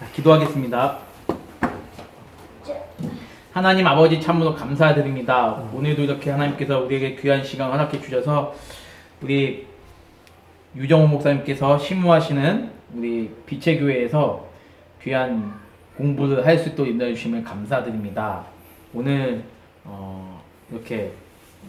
기도하겠습니다. 하나님 아버지 참으로 감사드립니다. 오늘도 이렇게 하나님께서 우리에게 귀한 시간 허락해 주셔서 우리 유정호 목사님께서 심무하시는 우리 빛의 교회에서 귀한 공부를 할 수 있도록 인도해 주시면 감사드립니다. 오늘 이렇게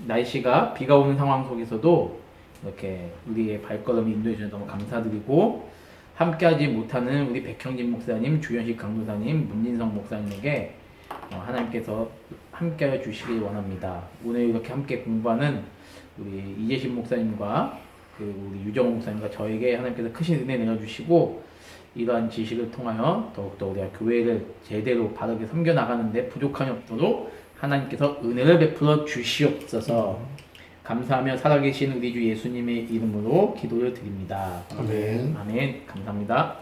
날씨가 비가 오는 상황 속에서도 이렇게 우리의 발걸음을 인도해 주셔서 너무 감사드리고, 함께하지 못하는 우리 백형진 목사님, 주현식 강도사님, 문진성 목사님에게 하나님께서 함께하여 주시길 원합니다. 오늘 이렇게 함께 공부하는 우리 이재신 목사님과 우리 유정호 목사님과 저에게 하나님께서 크신 은혜 내려주시고, 이러한 지식을 통하여 더욱더 우리가 교회를 제대로 바르게 섬겨나가는데 부족함이 없도록 하나님께서 은혜를 베풀어 주시옵소서. 감사하며 살아계신 우리 주 예수님의 이름으로 기도를 드립니다. 아멘. 아멘. 감사합니다.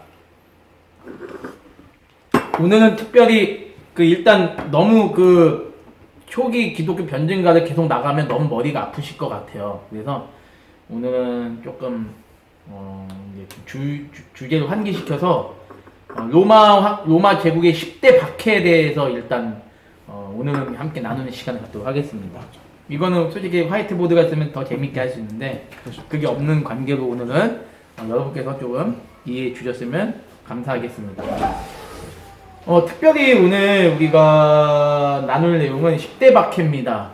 오늘은 특별히 일단 너무 초기 기독교 변증가를 계속 나가면 너무 머리가 아프실 것 같아요. 그래서 오늘은 조금 주제를 환기시켜서 로마 제국의 10대 박해에 대해서 일단 오늘은 함께 나누는 시간을 갖도록 하겠습니다. 이거는 솔직히 화이트보드가 있으면 더 재밌게 할 수 있는데 그게 없는 관계로 오늘은 여러분께서 조금 이해해 주셨으면 감사하겠습니다. 특별히 오늘 우리가 나눌 내용은 10대 박해입니다.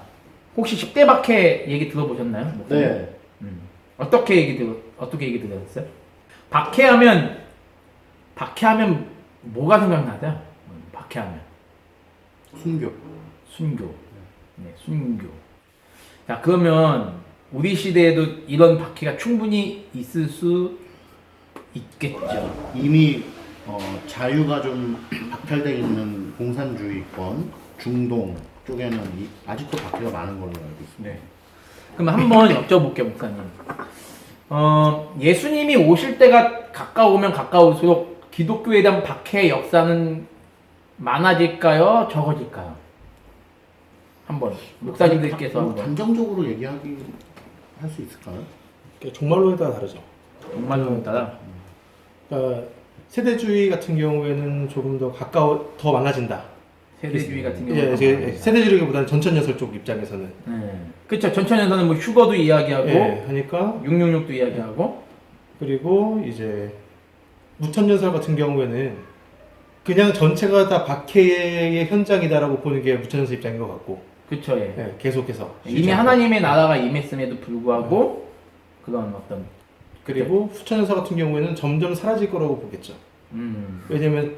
혹시 10대 박해 얘기 들어보셨나요? 네. 어떻게 얘기 들으셨어요? 박해하면 뭐가 생각나죠? 박해하면 순교. 네, 순교. 자, 그러면 우리 시대에도 이런 박해가 충분히 있을 수 있겠죠. 이미 자유가 좀 박탈되어 있는 공산주의권, 중동 쪽에는 아직도 박해가 많은 걸로 알고 있습니다. 네. 그럼 한번 여쭤볼게요, 목사님. 예수님이 오실 때가 가까우면 가까울수록 기독교에 대한 박해의 역사는 많아질까요? 적어질까요? 한번 목사님들께서 한번 단정적으로 얘기하기 할 수 있을까요? 종말론에 따라 다르죠. 정말로 따라. 그러니까 세대주의 같은 경우에는 조금 더 많아진다. 세대주의 같은 예, 경우는 세대주의보다는 전천연설 쪽 입장에서는. 그렇죠. 전천에서는 뭐 휴거도 이야기하고 예, 하니까 666도 이야기하고. 그리고 이제 무천연설 같은 경우에는 그냥 전체가 다 박해의 현장이다라고 보는 게 무천연설 입장인 것 같고. 그렇죠. 예. 예, 계속해서 이미 하나님의 나라가 임했음에도 불구하고 그런 어떤 그리고 후천연설 같은 경우에는 점점 사라질 거라고 보겠죠. 음. 왜냐면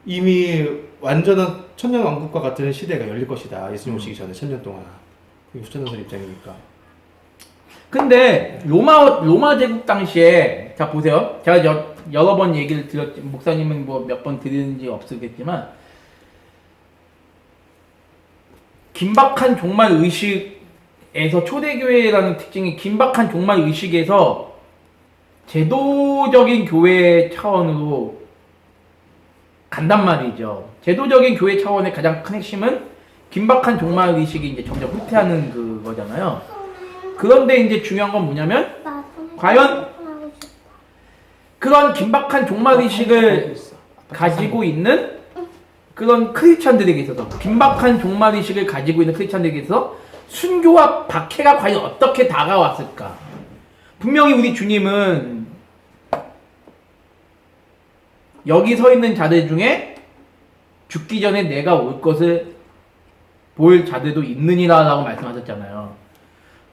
이미 완전한 천년왕국과 같은 시대가 열릴 것이다. 예수님 오시기 전에 천년 동안. 그게 후천연설 입장이니까. 근데 로마 제국 당시에 자 보세요. 제가 여러 번 얘기를 드렸지, 목사님은 뭐 몇 번 드리는지 없겠지만, 긴박한 종말 의식에서 초대교회라는 특징이 긴박한 종말 의식에서 제도적인 교회 차원으로 간단 말이죠. 제도적인 교회 차원의 가장 큰 핵심은 긴박한 종말 의식이 이제 점점 후퇴하는 그거잖아요. 그런데 이제 중요한 건 뭐냐면, 과연 그런 긴박한 종말 의식을 가지고 있는 그런 크리스찬들에게 있어서, 긴박한 종말 의식을 가지고 있는 크리스찬들에게 있어서 순교와 박해가 과연 어떻게 다가왔을까? 분명히 우리 주님은 여기 서 있는 자들 중에 죽기 전에 내가 올 것을 볼 자들도 있느니라 라고 말씀하셨잖아요.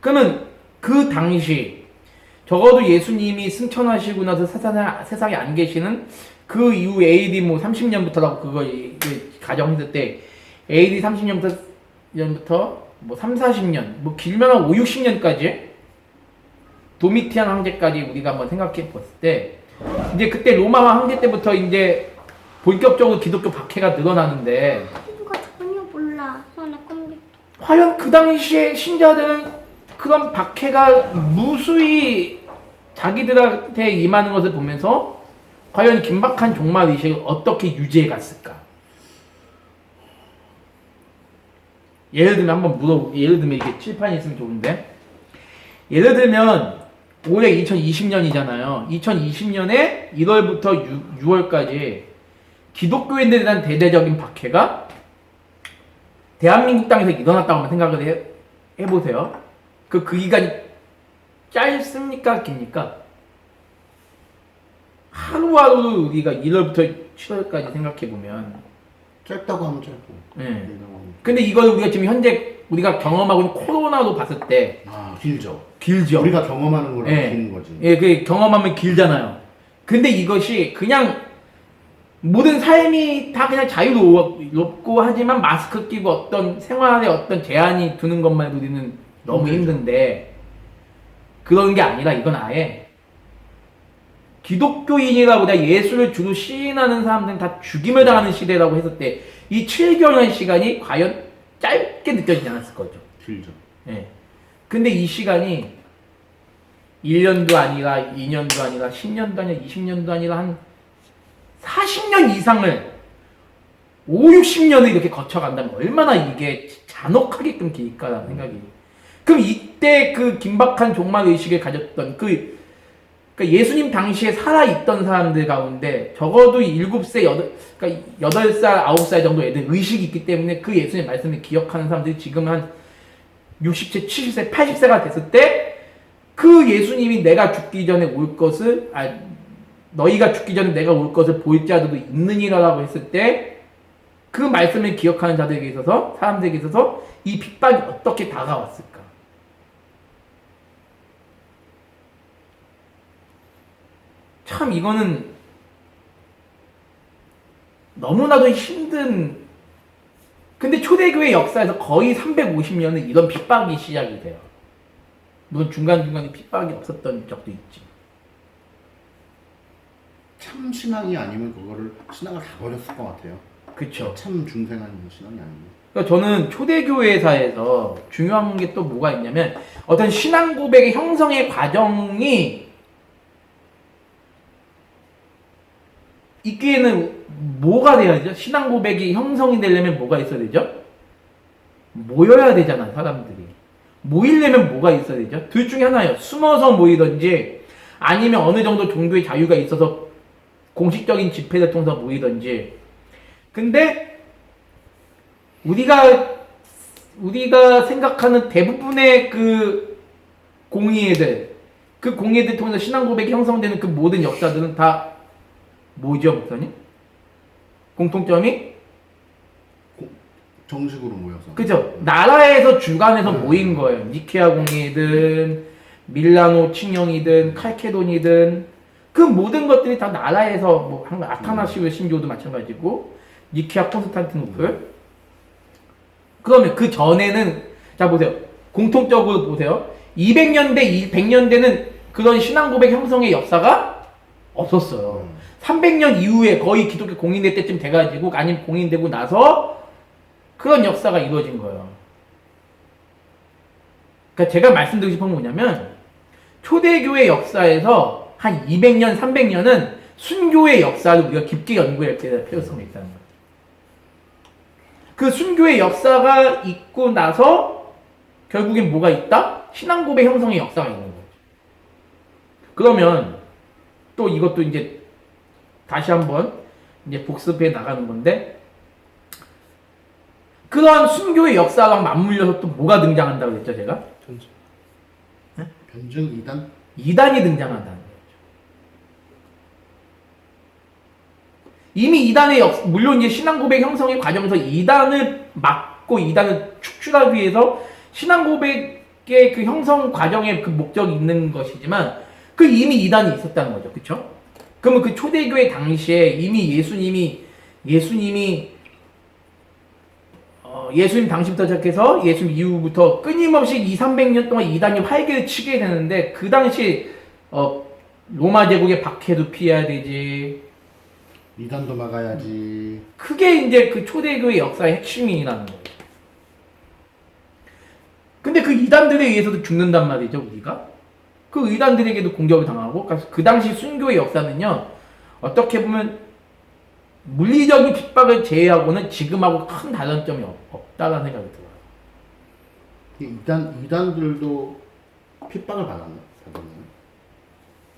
그러면 그 당시 적어도 예수님이 승천하시고 나서 세상에 안 계시는 그 이후 AD 뭐 30년부터라고 그거 가정했을 때 AD 30년부터 뭐 3, 40년 뭐 길면 한 5, 60년까지 도미티안 황제까지 우리가 한번 생각해 봤을 때, 이제 그때 로마 황제 때부터 이제 본격적으로 기독교 박해가 늘어나는데, 누가 전혀 몰라. 손에 컴퓨터. 과연 그 당시에 신자들은 그런 박해가 무수히 자기들한테 임하는 것을 보면서 과연 긴박한 종말 의식을 어떻게 유지해 갔을까? 예를 들면 예를 들면 이게 칠판이 있으면 좋은데, 예를 들면 올해 2020년이잖아요. 2020년에 1월부터 6월까지 기독교인들에 대한 대대적인 박해가 대한민국 땅에서 일어났다고 한번 생각을 해보세요. 그 기간이 짧습니까? 깁니까? 하루하루 우리가 1월부터 7월까지 생각해보면 짧다고 하면 짧고. 네. 길다고 하면. 근데 이걸 우리가 지금 현재 우리가 경험하고 있는 코로나로 봤을 때 길죠. 길죠. 우리가 경험하는 거랑 예. 기는 거지. 예, 그 경험하면 길잖아요. 근데 이것이 그냥 모든 삶이 다 그냥 자유롭고 하지만 마스크 끼고 어떤 생활에 어떤 제한이 두는 것만 해도 우리는 너무 힘들죠. 힘든데 그런 게 아니라 이건 아예 기독교인이라보다 예수를 주로 시인하는 사람들은 다 죽임을 당하는 시대라고 했을 때 이 7개월의 시간이 과연 짧게 느껴지지 않았을 거죠. 길죠. 예. 근데 이 시간이 1년도 아니라 2년도 아니라 10년도 아니라 20년도 아니라 한 40년 이상을 5, 60년을 이렇게 거쳐간다면 얼마나 이게 잔혹하게끔 길까라는 생각이. 그럼 이때 그 긴박한 종말 의식을 가졌던 그러니까 예수님 당시에 살아있던 사람들 가운데 적어도 7세, 그러니까 8살, 9살 정도 애들 의식이 있기 때문에 그 예수님 말씀을 기억하는 사람들이 지금 한 60세, 70세, 80세가 됐을 때 그 예수님이 내가 죽기 전에 올 것을 너희가 죽기 전에 내가 올 것을 볼 자들도 있느니라라고 했을 때 그 말씀을 기억하는 자들에게 있어서 사람들에게 있어서 이 핍박이 어떻게 다가왔을까? 참 이거는 너무나도 힘든. 근데 초대교회 역사에서 거의 350년은 이런 핍박이 시작이 돼요. 물론 중간중간에 핍박이 없었던 적도 있지. 참 신앙이 아니면 그거를 신앙을 다 버렸을 것 같아요. 그쵸. 참 중생한 신앙이 아니면. 그러니까 저는 초대교회사에서 중요한 게 또 뭐가 있냐면 어떤 신앙 고백의 형성의 과정이 있기에는 뭐가 돼야 되죠? 신앙 고백이 형성이 되려면 뭐가 있어야 되죠? 모여야 되잖아요, 사람들이. 모이려면 뭐가 있어야 되죠? 둘 중에 하나예요. 숨어서 모이든지 아니면 어느 정도 종교의 자유가 있어서 공식적인 집회를 통해서 모이든지. 근데 우리가 생각하는 대부분의 그 공의회들, 그 공의회들 통해서 신앙 고백이 형성되는 그 모든 역사들은 다 뭐죠, 목사님? 공통점이? 정식으로 모여서. 그죠? 나라에서 주관해서 모인 거예요. 니케아 공의회든 밀라노 칙령이든 칼케돈이든 그 모든 것들이 다 나라에서 뭐 아타나시오 신교도 마찬가지고 니케아 콘스탄티노플. 그러면 그 전에는 자 보세요. 공통적으로 보세요. 200년대, 100년대는 그런 신앙 고백 형성의 역사가 없었어요. 300년 이후에 거의 기독교 공인될 때쯤 돼가지고 아니면 공인되고 나서 그런 역사가 이루어진 거예요. 그러니까 제가 말씀드리고 싶은 건 뭐냐면 초대교회 역사에서 한 200년, 300년은 순교의 역사를 우리가 깊게 연구할 때 필요성이 있다는 거예요. 그 순교의 역사가 있고 나서 결국엔 뭐가 있다? 신앙 고백 형성의 역사가 있는 거죠. 그러면 또 이것도 이제 다시 한번 이제 복습해 나가는 건데 그러한 순교의 역사와 맞물려서 또 뭐가 등장한다고 그랬죠, 제가? 변증 이단? 이단이 등장한다는 거죠. 이미 이단의 물론 이제 신앙 고백 형성의 과정에서 이단을 막고 이단을 축출하기 위해서 신앙 고백의 그 형성 과정에 그 목적이 있는 것이지만 그 이미 이단이 있었다는 거죠. 그쵸? 그러면 그 초대교회 당시에 이미 예수님 당시부터 시작해서 예수님 이후부터 끊임없이 200~300년 동안 이단이 활개를 치게 되는데 그 당시 로마 제국의 박해도 피해야 되지. 이단도 막아야지. 그게 이제 그 초대교회 역사의 핵심이라는 거예요. 근데 그 이단들에 의해서도 죽는단 말이죠, 우리가. 그 이단들에게도 공격을 당하고, 그 당시 순교의 역사는요, 어떻게 보면 물리적인 핍박을 제외하고는 지금하고 큰 다른 점이 없다는 생각이 들어요. 이단들도 핍박을 받았나요?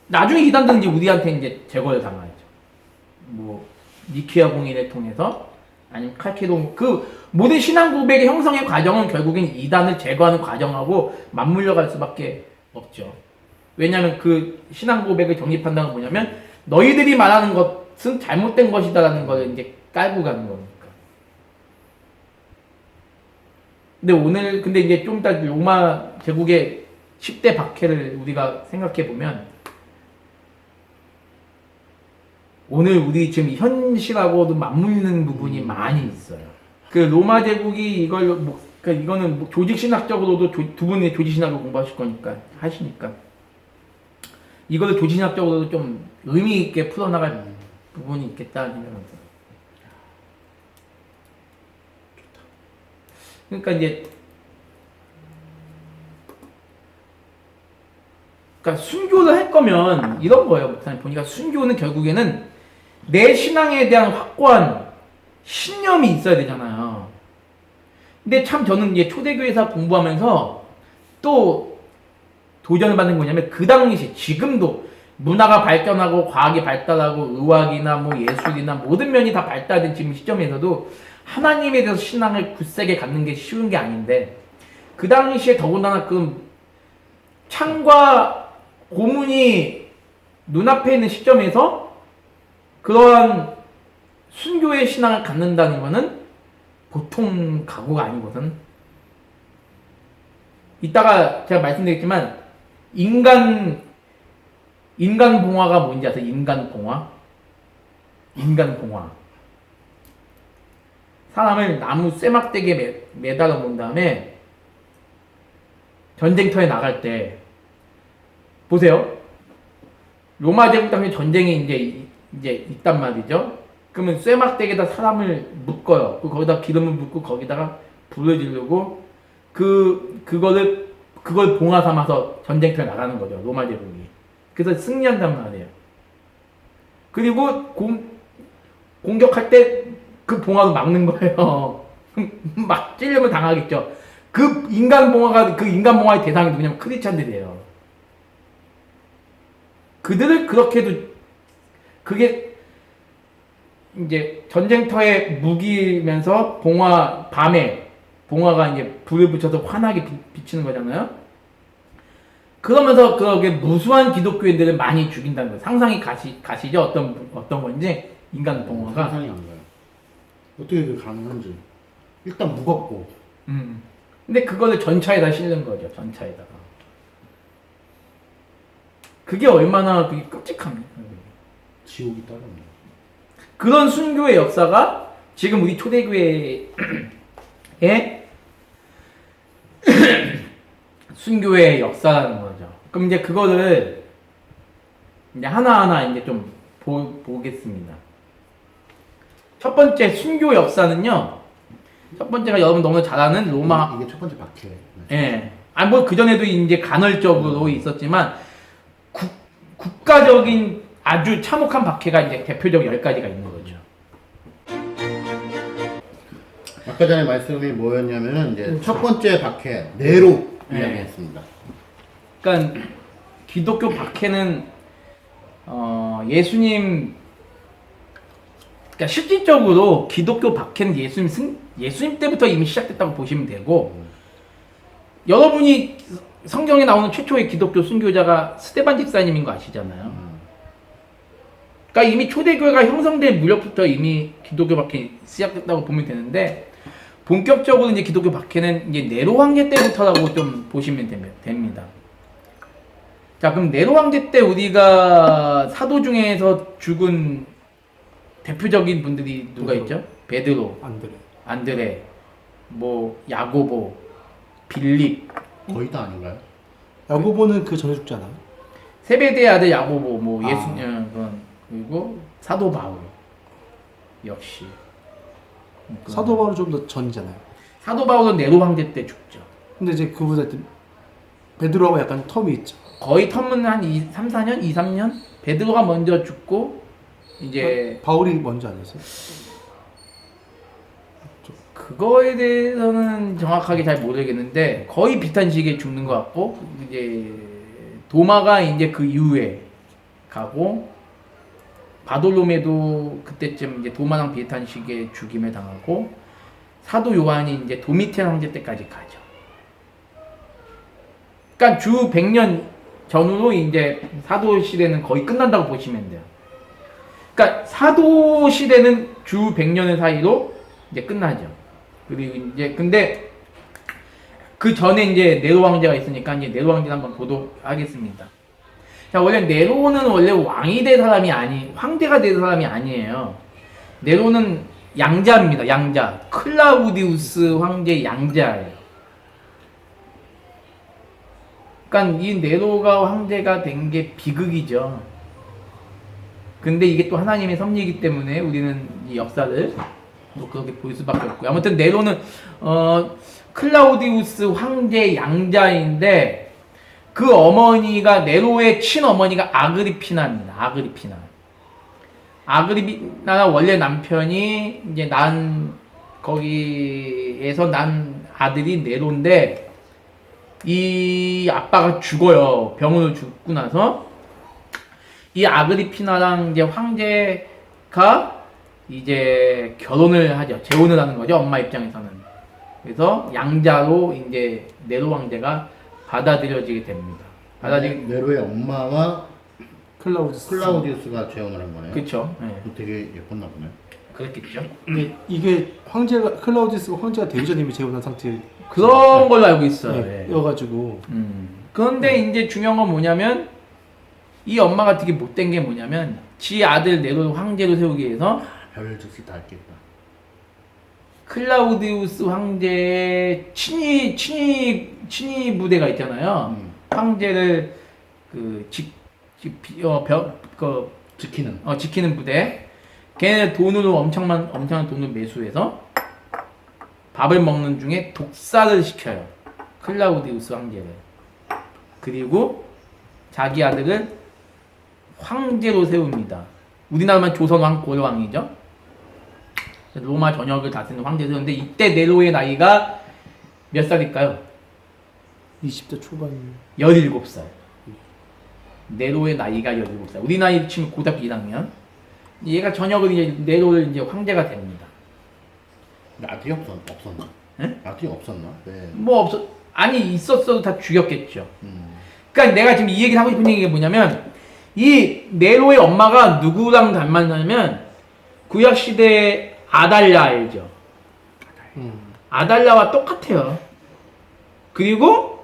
나중에 이단들은 이제 우리한테 이제 제거를 당하죠. 뭐 니케아 공인을 통해서 아니면 칼케돈 그 모든 신앙 고백의 형성의 과정은 결국엔 이단을 제거하는 과정하고 맞물려 갈 수밖에 없죠. 왜냐하면 그 신앙 고백을 정립한다는 건 뭐냐면 너희들이 말하는 것은 잘못된 것이다라는 걸 이제 깔고 가는 거니까. 근데 이제 좀 이따 로마 제국의 10대 박해를 우리가 생각해 보면 오늘 우리 지금 현실하고도 맞물리는 부분이 많이 있어요. 그 로마 제국이 이걸 그러니까 이거는 조직 신학적으로도 두 분이 조직 신학을 공부하실 거니까 하시니까 이거를 조직 신학적으로도 좀 의미 있게 풀어나갈 부분이 있겠다는 생각이 들어요. 그러니까 이제 순교를 할 거면 이런 거예요. 목사님 보니까 순교는 결국에는 내 신앙에 대한 확고한 신념이 있어야 되잖아요. 근데 참 저는 이제 초대교회에서 공부하면서 또 도전을 받는 거냐면 그 당시 지금도 문화가 발전하고 과학이 발달하고 의학이나 뭐 예술이나 모든 면이 다 발달된 지금 시점에서도 하나님에 대해서 신앙을 굳세게 갖는 게 쉬운 게 아닌데 그 당시에 더군다나 그 창과 고문이 눈앞에 있는 시점에서 그러한 순교의 신앙을 갖는다는 것은 보통 각오가 아니거든. 이따가 제가 말씀드렸지만 인간 봉화가 뭔지 아세요? 인간 봉화? 사람을 나무 쇠막대기에 매달아 놓은 다음에 전쟁터에 나갈 때 보세요. 로마 제국 당시 전쟁이 이제 있단 말이죠. 그러면 쇠막대기에다 사람을 묶어요. 거기다 기름을 붓고 거기다가 불을 지르고 그걸 봉화 삼아서 전쟁터에 나가는 거죠. 로마 제국이. 그래서 승리한단 말이에요. 그리고 공격할 때 그 봉화도 막는 거예요. 막 찔려면 당하겠죠. 그 인간 봉화의 대상이 누구냐면 크리스찬들이에요. 그들을 그렇게도 그게 이제 전쟁터에 무기면서 밤에 봉화가 이제 불을 붙여서 환하게 비치는 거잖아요. 그러면서 그게 무수한 기독교인들을 많이 죽인다는 거예요. 상상이 가시죠? 어떤 건지 인간 봉화가. 상상이 안 가요. 어떻게 그게 가능한지. 일단 무겁고. 근데 그거를 전차에다 실는 거죠. 전차에다가. 그게 얼마나 그게 끔찍합니까? 지옥이 따로 없네. 그런 순교의 역사가 지금 우리 초대교회에 순교의 역사라는 거죠. 그럼 이제 그거를 이제 하나하나 이제 좀 보겠습니다. 첫 번째 순교 역사는요. 첫 번째가 여러분 너무 잘 아는 로마. 이게 첫 번째 박해. 예. 뭐 그전에도 이제 간헐적으로 있었지만 국가적인 아주 참혹한 박해가 이제 대표적 10가지가 있는 거죠. 아까 전에 말씀이 뭐였냐면은 이제 첫 번째 박해 네로 네. 이야기했습니다. 그러니까 기독교 박해는 예수님 그러니까 실질적으로 기독교 박해는 예수님 때부터 이미 시작됐다고 보시면 되고 여러분이 성경에 나오는 최초의 기독교 순교자가 스데반 집사님인 거 아시잖아요. 그러니까 이미 초대교회가 형성된 무렵부터 이미 기독교 박해 시작됐다고 보면 되는데 본격적으로 이제 기독교 박해는 이제 네로 황제 때부터라고 좀 보시면 됩니다. 자, 그럼 네로 황제 때 우리가 사도 중에서 죽은 대표적인 분들이 누가 있죠? 베드로, 안드레, 뭐 야고보, 빌립. 거의 다 아닌가요? 야고보는 그 전에 죽잖아. 세베대의 아들 야고보, 뭐 그리고 사도 바울 역시. 사도 바울은 좀 더 전이잖아요. 사도 바울은 네로 황제 때 죽죠. 근데 이제 그보다 베드로하고 약간 텀이 있죠. 거의 텀은 한 3, 4년? 2, 3년? 베드로가 먼저 죽고 이제 바울이 먼저 아니었어요? 그거에 대해서는 정확하게 잘 모르겠는데 거의 비슷한 시기에 죽는 것 같고 이제 도마가 이제 그 이후에 가고 바돌로메도 그때쯤 이제 도마랑 비슷한 시기에 죽임을 당하고 사도 요한이 이제 도미티안 황제 때까지 가죠. 그러니까 주 100년 전후로 이제 사도 시대는 거의 끝난다고 보시면 돼요. 그러니까 사도 시대는 주 100년의 사이로 이제 끝나죠. 그리고 이제 근데 그 전에 이제 네로 왕제가 있으니까 이제 네로 왕제 한번 보도록 하겠습니다. 자, 원래 네로는 원래 왕이 될 사람이 황제가 될 사람이 아니에요. 네로는 양자입니다. 양자. 클라우디우스 황제 양자예요. 그러니까 이 네로가 황제가 된 게 비극이죠. 근데 이게 또 하나님의 섭리이기 때문에 우리는 이 역사를 뭐 그렇게 볼 수밖에 없고요. 아무튼 네로는 클라우디우스 황제 양자인데 그 어머니가 네로의 친어머니가 아그리피나입니다. 아그리피나 원래 남편이 이제 거기에서 난 아들이 네로인데 이 아빠가 죽어요. 병으로 죽고 나서 이 아그리피나랑 이제 황제가 이제 결혼을 하죠. 재혼을 하는 거죠. 엄마 입장에서는. 그래서 양자로 이제 네로 황제가 받아들여지게 됩니다. 네로의 엄마와 클라우디우스가 재혼을 한 거네요. 그렇죠. 네. 되게 예뻤나 보네. 그렇겠죠. 근데 이게 클라우디우스가 황제가 되기 전에 이미 재혼한 상태 그런 걸로 알고 있어요. 네, 예. 여가지고 그런데 이제 중요한 건 뭐냐면 이 엄마가 되게 못된 게 뭐냐면 지 아들 네로를 황제로 세우기 위해서 별 짓을 다 했겠다. 클라우디우스 황제의 친위 부대가 있잖아요. 황제를 지키는 부대. 걔네 돈으로 엄청난 돈을 매수해서 밥을 먹는 중에 독사를 시켜요. 클라우디우스 황제를. 그리고 자기 아들을 황제로 세웁니다. 우리나라만 조선 고려왕이죠. 로마 전역을 다스리는 황제를 세우는데 이때 네로의 나이가 몇 살일까요? 20대 초반 17살. 네로의 나이가 17살. 우리 나이 치면 고등학교 1학년. 얘가 전역을 이제 네로를 이제 황제가 됩니다. 아들이 없었나? 네? 아들이 없었나? 네. 아니 있었어도 다 죽였겠죠. 그러니까 내가 지금 이 얘기를 하고 싶은 얘기가 뭐냐면 이 네로의 엄마가 누구랑 닮았냐면 구약 시대 아달랴 알죠? 아달랴와 똑같아요. 그리고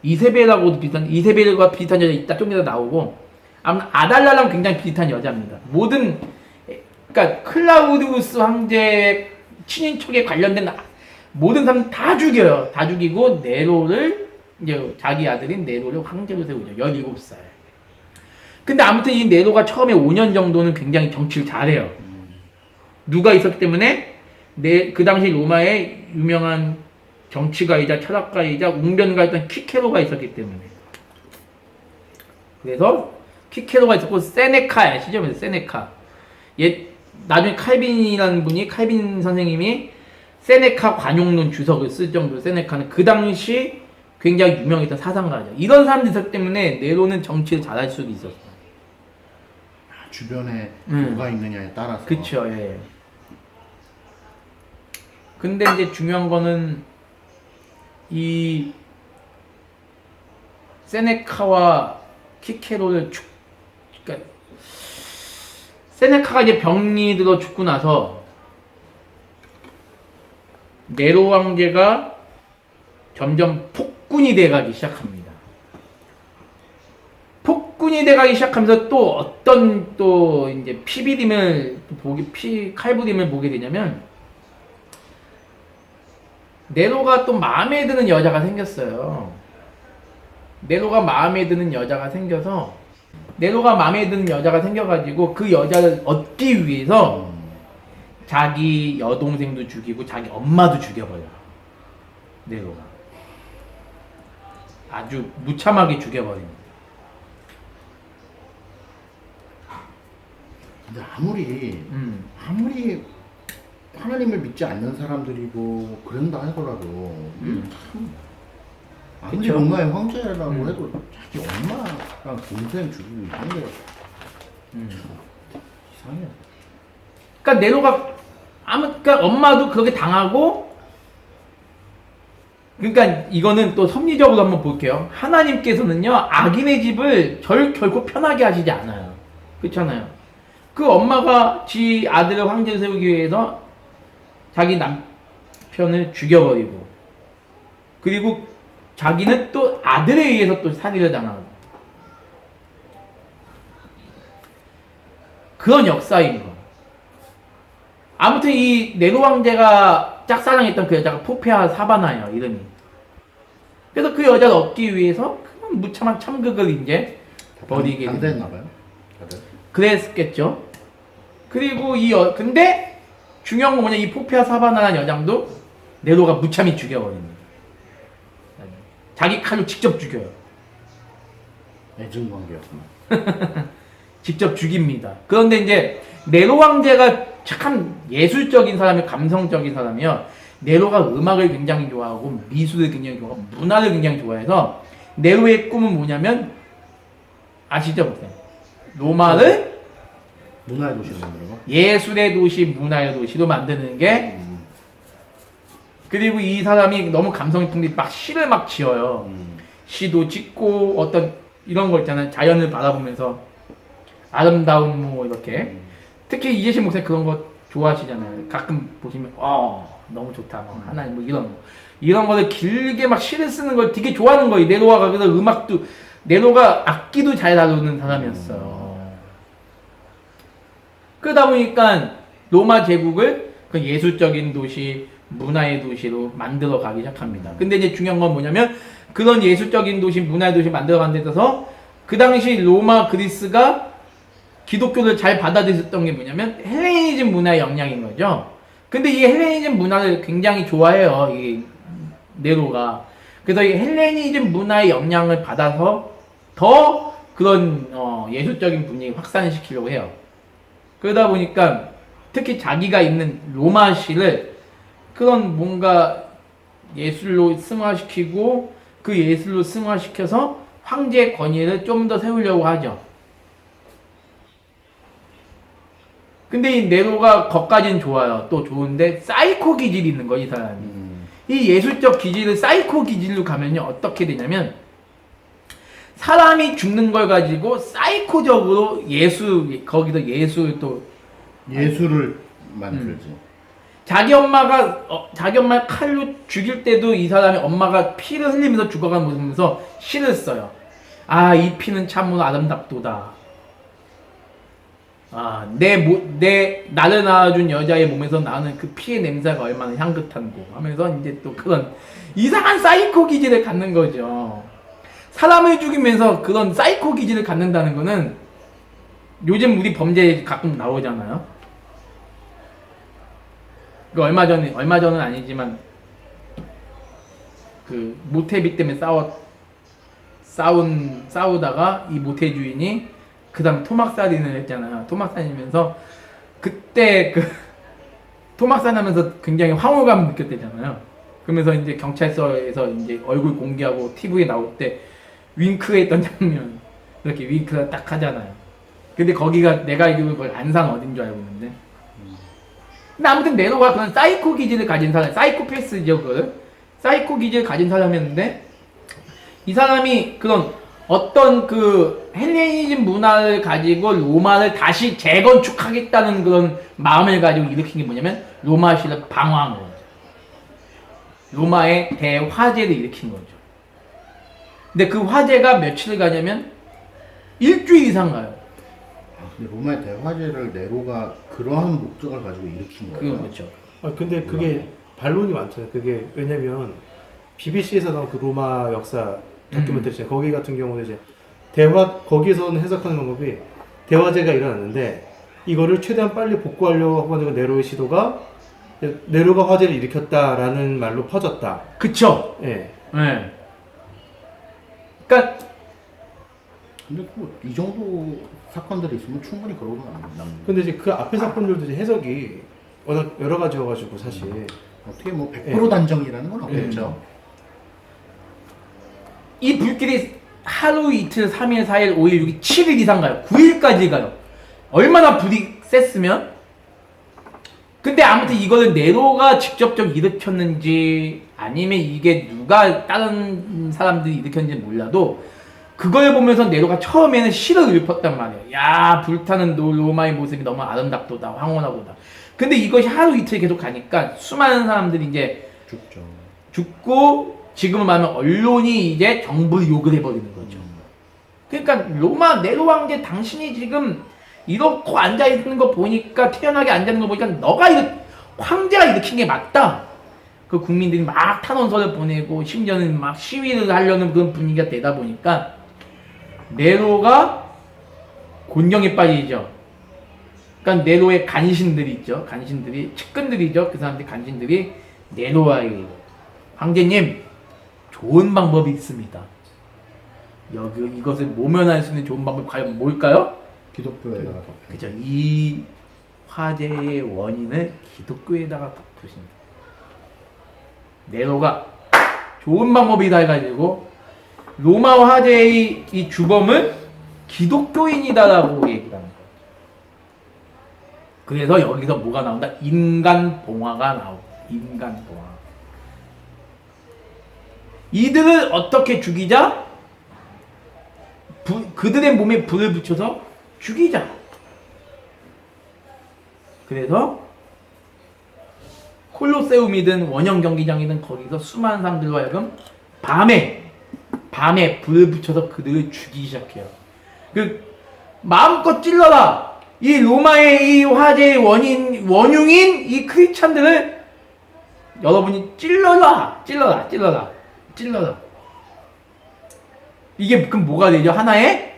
이세벨과 비슷한 여자 이따 좀 이따 나오고 아무튼 아달랴랑 굉장히 비슷한 여자입니다. 그러니까 클라우디우스 황제 친인척에 관련된 모든 사람 다 죽여요. 다 죽이고 네로를 이제 자기 아들인 네로를 황제로 세우죠. 17살. 근데 아무튼 이 네로가 처음에 5년 정도는 굉장히 정치를 잘해요. 누가 있었기 때문에 그 당시 로마의 유명한 정치가이자 철학가이자 웅변가였던 키케로가 있었기 때문에. 그래서 키케로가 있었고 세네카 아시죠? 세네카. 나중에 칼빈 선생님이 세네카 관용론 주석을 쓸 정도로 세네카는 그 당시 굉장히 유명했던 사상가죠. 이런 사람들 있었기 때문에 네로는 정치를 잘할 수도 있었어요. 주변에 누가 있느냐에 따라서. 그쵸, 예. 근데 이제 중요한 거는 이 세네카와 키케로를 그러니까 세네카가 이제 병이 들어 죽고 나서 네로 황제가 점점 폭군이 돼가기 시작합니다. 폭군이 돼가기 시작하면서 또 어떤 또 이제 칼부림을 보게 되냐면 네로가 또 마음에 드는 여자가 생겼어요. 네로가 마음에 드는 여자가 생겨가지고 그 여자를 얻기 위해서 자기 여동생도 죽이고 자기 엄마도 죽여버려요. 네로가 아주 무참하게 죽여버립니다. 근데 아무리 하나님을 믿지 않는 사람들이고 그런다 하더라도 참 아무리 로마의 황제라고 해도 자기 엄마랑 동생 죽이고 이런 게 이상해요. 그러니까 네로가 그러니까 엄마도 그렇게 당하고, 그러니까 이거는 또 섭리적으로 한번 볼게요. 하나님께서는요 악인의 집을 결코 편하게 하시지 않아요. 그렇잖아요. 그 엄마가 지 아들을 황제를 세우기 위해서 자기 남편을 죽여버리고, 그리고 자기는 또 아들에 의해서 또 살인을 당하고, 그런 역사인 거. 아무튼 이 네로 황제가 짝사랑했던 그 여자가 포페아 사바나예요, 이름이. 그래서 그 여자를 얻기 위해서 그런 무참한 참극을 이제 벌이게 됩니다. 반대했나봐요. 다들. 그랬겠죠. 그리고 근데 중요한 건 뭐냐, 이 포페아 사바나라는 여장도 네로가 무참히 죽여버립니다. 자기 칼로 직접 죽여요. 애증 관계였구나. 직접 죽입니다. 그런데 이제 네로 황제가 참 예술적인 사람이, 감성적인 사람이요. 네로가 음악을 굉장히 좋아하고 미술을 굉장히 좋아하고 문화를 굉장히 좋아해서 네로의 꿈은 뭐냐면, 아시죠? 보세요. 로마를 문화의 도시를 만드는 거. 예술의 도시, 문화의 도시로 만드는 게, 그리고 이 사람이 너무 감성이 풍부해 막 시를 막 지어요. 시도 짓고 어떤 이런 거 있잖아요. 자연을 바라보면서 아름다운 뭐 이렇게. 특히 이재신 목사님 그런 거 좋아하시잖아요. 가끔 보시면 너무 좋다, 뭐 하나님 뭐 이런 거를 길게 막 시를 쓰는 걸 되게 좋아하는 거예요. 네로가. 그래서 음악도, 네로가 악기도 잘 다루는 사람이었어요. 그러다 보니까 로마 제국을 그 예술적인 도시, 문화의 도시로 만들어 가기 시작합니다. 근데 이제 중요한 건 뭐냐면, 그런 예술적인 도시, 문화의 도시 만들어 가는 데 있어서 그 당시 로마, 그리스가 기독교를 잘 받아들였던 게 뭐냐면 헬레니즘 문화의 영향인 거죠. 근데 이 헬레니즘 문화를 굉장히 좋아해요, 이 네로가. 그래서 이 헬레니즘 문화의 영향을 받아서 더 그런 예술적인 분위기 확산을 시키려고 해요. 그러다 보니까 특히 자기가 있는 로마시를 그런 뭔가 예술로 승화시키고, 그 예술로 승화시켜서 황제의 권위를 좀 더 세우려고 하죠. 근데 이 네로가 거까지는 좋아요. 또 좋은데 사이코 기질이 있는 거, 이 사람이. 이 예술적 기질을 사이코 기질로 가면요 어떻게 되냐면, 사람이 죽는 걸 가지고 사이코적으로 거기서 예술 또 예술을 만들지. 자기 엄마 칼로 죽일 때도 이 사람이 엄마가 피를 흘리면서 죽어가는 모습을 보면서 시를 써요. 이 피는 참으로 아름답도다. 나를 낳아준 여자의 몸에서 나는 그 피의 냄새가 얼마나 향긋한고 하면서 이제 또 그런 이상한 사이코 기질을 갖는 거죠. 사람을 죽이면서 그런 사이코 기질을 갖는다는 거는 요즘 우리 범죄에 가끔 나오잖아요. 그 얼마 전은 아니지만 그 모태비 때문에 싸우다가 이 모태 주인이 그 다음 토막살인을 했잖아요. 토막살인하면서 그때 그 토막살인하면서 굉장히 황홀감을 느꼈대잖아요. 그러면서 이제 경찰서에서 이제 얼굴 공개하고 TV에 나올 때 윙크했던 장면, 이렇게 윙크를 딱 하잖아요. 근데 거기가 내가 알기로 그걸 안산 어딘 줄 알고 있는데. 근데 아무튼 네로가 그런 사이코 기질을 가진 사람, 사이코패스죠, 그 사이코 기질을 가진 사람이었는데, 이 사람이 그런 어떤 그 헬레니즘 문화를 가지고 로마를 다시 재건축하겠다는 그런 마음을 가지고 일으킨 게 뭐냐면 로마시를 방어한 거죠. 로마의 대화재를 일으킨 거죠. 근데 그 화재가 며칠을 가냐면 일주일 이상 가요. 근데 로마의 대화제를 네로가 그러한 목적을 가지고 일으킨 거예요. 그렇죠. 근데 그게 반론이 많잖아요. 그게 왜냐면 BBC에서 나온 그 로마 역사 다큐멘터리 있잖아요. 거기 같은 경우는 이제 거기에서는 해석하는 방법이 대화제가 일어났는데 이거를 최대한 빨리 복구하려고 하는 네로의 시도가 네로가 화재를 일으켰다라는 말로 퍼졌다. 그쵸? 예. 네. 그러니까 근데 이 정도 사건들이 있으면 충분히 그러고 남는. 근데 이제 그 앞에 사건들도 이제 해석이 워낙 여러 가지여가지고 사실 어떻게 뭐 100% 단정이라는 건 없겠죠. 이 불길이 하루 이틀 3일 4일 5일 6일 7일 이상 가요. 9일까지 가요. 얼마나 불이 셌으면. 근데 아무튼 이거는 네로가 직접적으로 일으켰는지 아니면 이게 누가 다른 사람들이 일으켰는지 몰라도 그걸 보면서 네로가 처음에는 시를 읊었단 말이에요. 야, 불타는 로마의 모습이 너무 아름답도다, 황홀하도다. 근데 이것이 하루 이틀 계속 가니까 수많은 사람들이 이제 죽죠. 죽고 지금은 말하면 언론이 이제 정부를 욕을 해버리는 거죠. 그러니까 로마 네로 황제 당신이 지금 이렇고 앉아있는 거 보니까 태연하게 앉아있는 거 보니까 너가 황제가 일으킨 게 맞다. 그 국민들이 막 탄원서를 보내고 심지어는 막 시위를 하려는 그런 분위기가 되다 보니까 네로가 곤경에 빠지죠. 그러니까 네로의 간신들이 있죠. 간신들이 측근들이죠. 그 사람들 간신들이 네로와의 황제님 좋은 방법이 있습니다. 이것을 모면할 수 있는 좋은 방법이 과연 뭘까요? 기독교에다가 그죠. 이 화재의 원인을 기독교에다가 덮으십니다. 네로가 좋은 방법이다 해가지고 로마 화재의 이 주범은 기독교인이다라고 얘기를 하는 거예요. 그래서 여기서 뭐가 나온다? 인간 봉화가 나오고, 인간 봉화. 이들을 어떻게 죽이자? 그들의 몸에 불을 붙여서 죽이자. 그래서 콜로세움이든 원형 경기장이든 거기서 수많은 사람들로 하여금 밤에 불을 붙여서 그들을 죽이기 시작해요. 마음껏 찔러라. 이 로마의 이 화재의 원흉인 이 크리스찬들을 여러분이 찔러라. 이게 그럼 뭐가 되죠? 하나의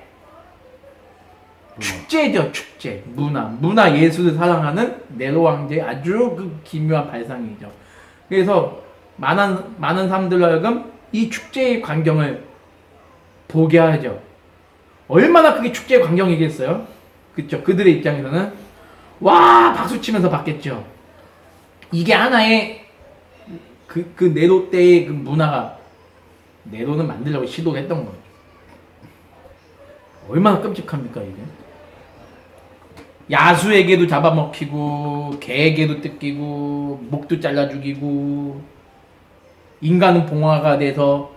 축제죠, 축제. 문화 예술을 사랑하는 네로 왕제의 아주 그 기묘한 발상이죠. 그래서 많은 사람들로 하여금 이 축제의 광경을 보게 하죠. 얼마나 그게 축제의 광경이겠어요? 그쵸? 그들의 입장에서는 와 박수 치면서 봤겠죠. 이게 하나의 그 네로 때의 그 문화가 네로는 만들려고 시도를 했던 거죠. 얼마나 끔찍합니까 이게? 야수에게도 잡아먹히고 개에게도 뜯기고 목도 잘라 죽이고 인간은 봉화가 돼서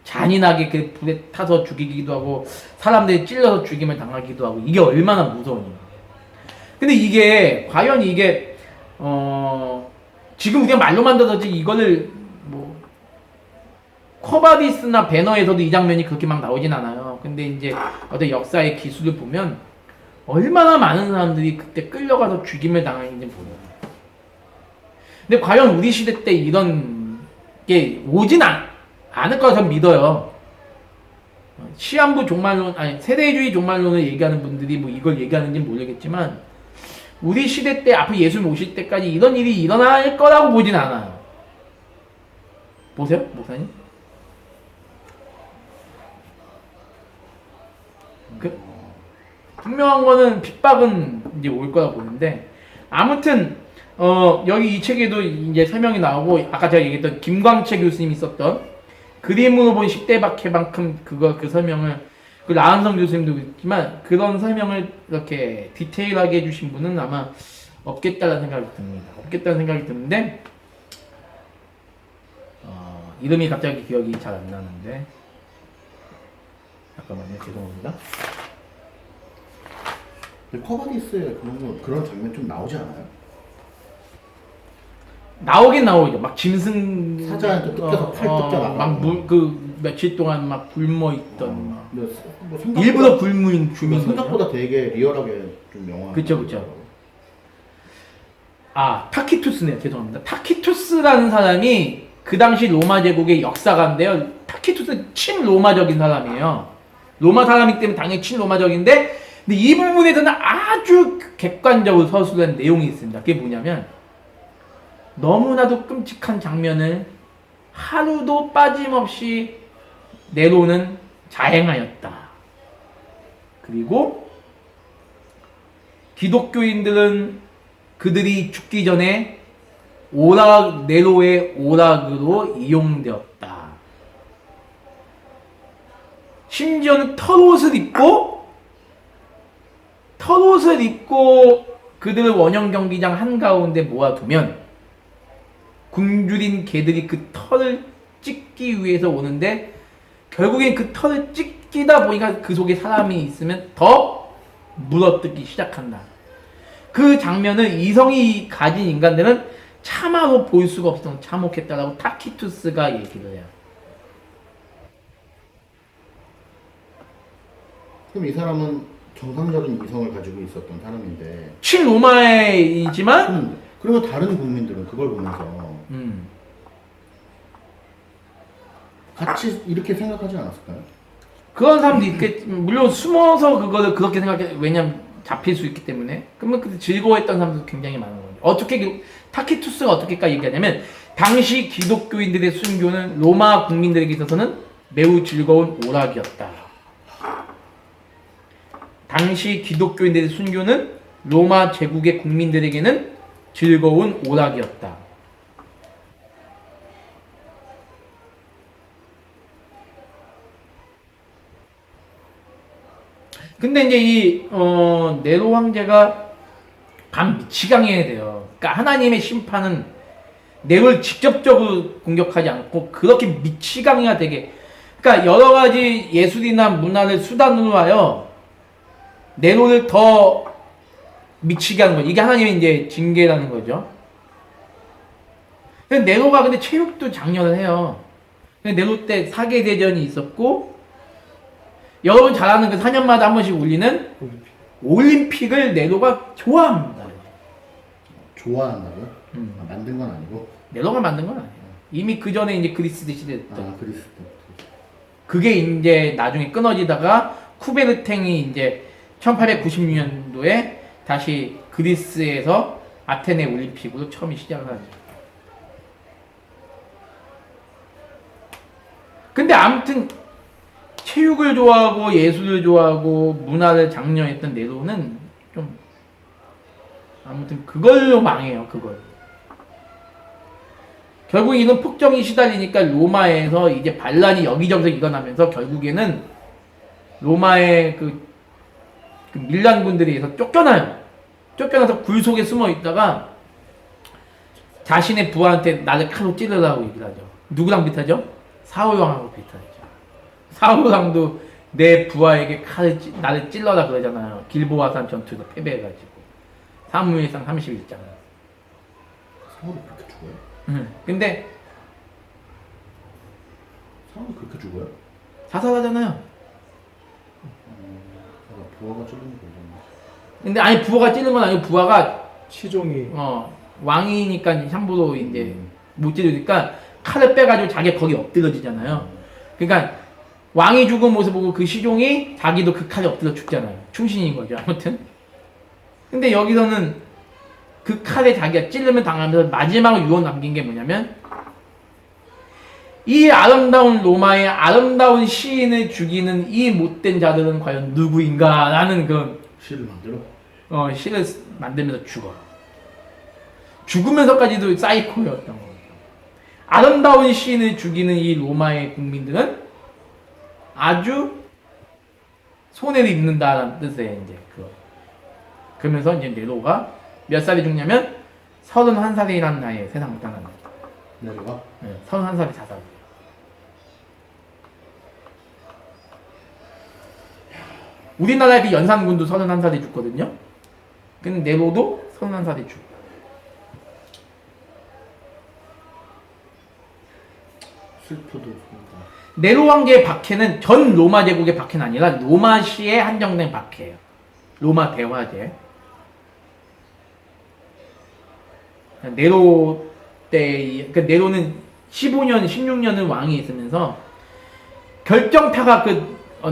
잔인하게 그 불에 타서 죽이기도 하고 사람들이 찔러서 죽임을 당하기도 하고 이게 얼마나 무서우냐. 근데 이게 과연 이게 지금 우리가 말로만 들었지 이거를 뭐 코바디스나 배너에서도 이 장면이 그렇게 막 나오진 않아요. 근데 이제 어떤 역사의 기술을 보면 얼마나 많은 사람들이 그때 끌려가서 죽임을 당했는지 보여요. 근데 과연 우리 시대 때 이런 게 오진 않을 거라 저는 믿어요. 시한부 종말론, 아니 세대주의 종말론을 얘기하는 분들이 뭐 이걸 얘기하는지 모르겠지만 우리 시대 때 앞으로 예수님 오실 때까지 이런 일이 일어날 거라고 보진 않아요. 보세요, 목사님. 분명한 거는 핍박은 이제 올 거라 보는데 아무튼 여기 이 책에도 이제 설명이 나오고 아까 제가 얘기했던 김광채 교수님이 썼던 그림으로 본 10대 박해만큼 그 설명을 그 라한성 교수님도 있지만 그런 설명을 이렇게 디테일하게 해주신 분은 아마 없겠다는 생각이 듭니다. 없겠다는 생각이 드는데 이름이 갑자기 기억이 잘 안 나는데 잠깐만요. 죄송합니다. 코바디스에 그런 장면 좀 나오지 않아요? 나오긴 나오죠. 막 짐승 사자한테 뜯겨서 팔 뜯겨나가고 막그 며칠 동안 막 굶어 있던 막 뭐 생각보다, 일부러 굶은 주민 생각보다 되게 리얼하게 좀 영화. 그쵸. 타키투스네요. 죄송합니다. 타키투스라는 사람이 그 당시 로마 제국의 역사가인데요. 타키투스 친로마적인 사람이에요. 로마 사람이기 때문에 당연히 친로마적인데 근데 이 부분에서는 아주 객관적으로 서술한 내용이 있습니다. 그게 뭐냐면 너무나도 끔찍한 장면을 하루도 빠짐없이 네로는 자행하였다. 그리고 기독교인들은 그들이 죽기 전에 네로의 오락으로 이용되었다. 심지어는 털옷을 입고 털옷을 입고 그들을 원형 경기장 한가운데 모아두면 굶주린 개들이 그 털을 찢기 위해서 오는데 결국엔 그 털을 찢기다 보니까 그 속에 사람이 있으면 더 물어뜯기 시작한다. 그 장면을 이성이 가진 인간들은 차마로 볼 수가 없어서 참혹했다라고 타키투스가 얘기를 해요. 그럼 이 사람은 정상적인 이성을 가지고 있었던 사람인데 친로마이지만 그리고 다른 국민들은 그걸 보면서 같이 이렇게 생각하지 않았을까요? 그런 사람도 있겠, 물론 숨어서 그거를 그렇게 생각해. 왜냐면 잡힐 수 있기 때문에. 그러면 그 즐거워했던 사람도 굉장히 많은 거죠. 어떻게 타키투스가 어떻게까지 얘기하냐면 당시 기독교인들의 순교는 로마 국민들에게 있어서는 매우 즐거운 오락이었다. 당시 기독교인들의 순교는 로마 제국의 국민들에게는 즐거운 오락이었다. 근데 이제 이 네로 황제가 미치광이해야 돼요. 그러니까 하나님의 심판은 네로를 직접적으로 공격하지 않고 그렇게 미치광이가 되게, 그러니까 여러 가지 예술이나 문화를 수단으로 하여 네로를 더 미치게 하는 거죠. 이게 하나님의 이제 징계라는 거죠. 근데 네로가 근데 체육도 장려를 해요. 근데 네로 때 사계 대전이 있었고, 여러분 잘 아는 그 4년마다 한 번씩 울리는 올림픽을 네로가 좋아합니다. 좋아한다고요? 만든 건 아니고? 네로가 만든 건 아니에요. 이미 그 전에 이제 그리스 시대였죠. 그리스 때. 그게 이제 나중에 끊어지다가 쿠베르탱이 이제 1896년도에 다시 그리스에서 아테네 올림픽으로 처음 시작을 하죠. 근데 아무튼 체육을 좋아하고 예술을 좋아하고 문화를 장려했던 네로는 좀 아무튼 그걸로 망해요. 그걸. 결국 이런 폭정이 시달리니까 로마에서 이제 반란이 여기저기서 일어나면서 결국에는 로마의 그 밀란군들에 의해서 쫓겨나요. 쫓겨나서 굴 속에 숨어 있다가 자신의 부하한테 나를 칼로 찌르라고 얘기를 하죠. 누구랑 비슷하죠? 사울왕하고 비슷하죠. 사울왕도 내 부하에게 나를 찔러라 그러잖아요. 길보아산 전투에서 패배해가지고. 사무엘상 31장. 사울이 그렇게 죽어요? 근데 사울이 그렇게 죽어요? 자살하잖아요. 부하가 찔린 거잖아. 근데 아니 부하가 찌른 건 아니고 부하가 시종이 왕이니까 함부로 이제 못 찌르니까 칼을 빼가지고 자기 거기 엎드려지잖아요. 그러니까 왕이 죽은 모습 보고 그 시종이 자기도 그 칼에 엎드려 죽잖아요. 충신인 거죠. 아무튼. 근데 여기서는 그 칼에 자기가 찔르면 당하면서 마지막으로 유언 남긴 게 뭐냐면 이 아름다운 로마의 아름다운 시인을 죽이는 이 못된 자들은 과연 누구인가? 라는 그런 시를 만들어? 시를 만들면서 죽어. 죽으면서까지도 사이코였던 거죠. 아름다운 시인을 죽이는 이 로마의 국민들은 아주 손해를 입는다라는 뜻의 이제 그러면서 이제 네로가 몇 살에 죽냐면 31살이라는 나이에 세상을 떠납니다. 네로가? 네, 31살에 자살. 우리나라의 그 연산군도 31살에 죽거든요. 근데 네로도 31살에 죽어. 슬프도. 네로 왕제의 박해는 전 로마 제국의 박해는 아니라 로마시에 한정된 박해예요. 로마 대화제. 네로 때, 그러니까 네로는 15년, 16년을 왕이 있으면서 결정타가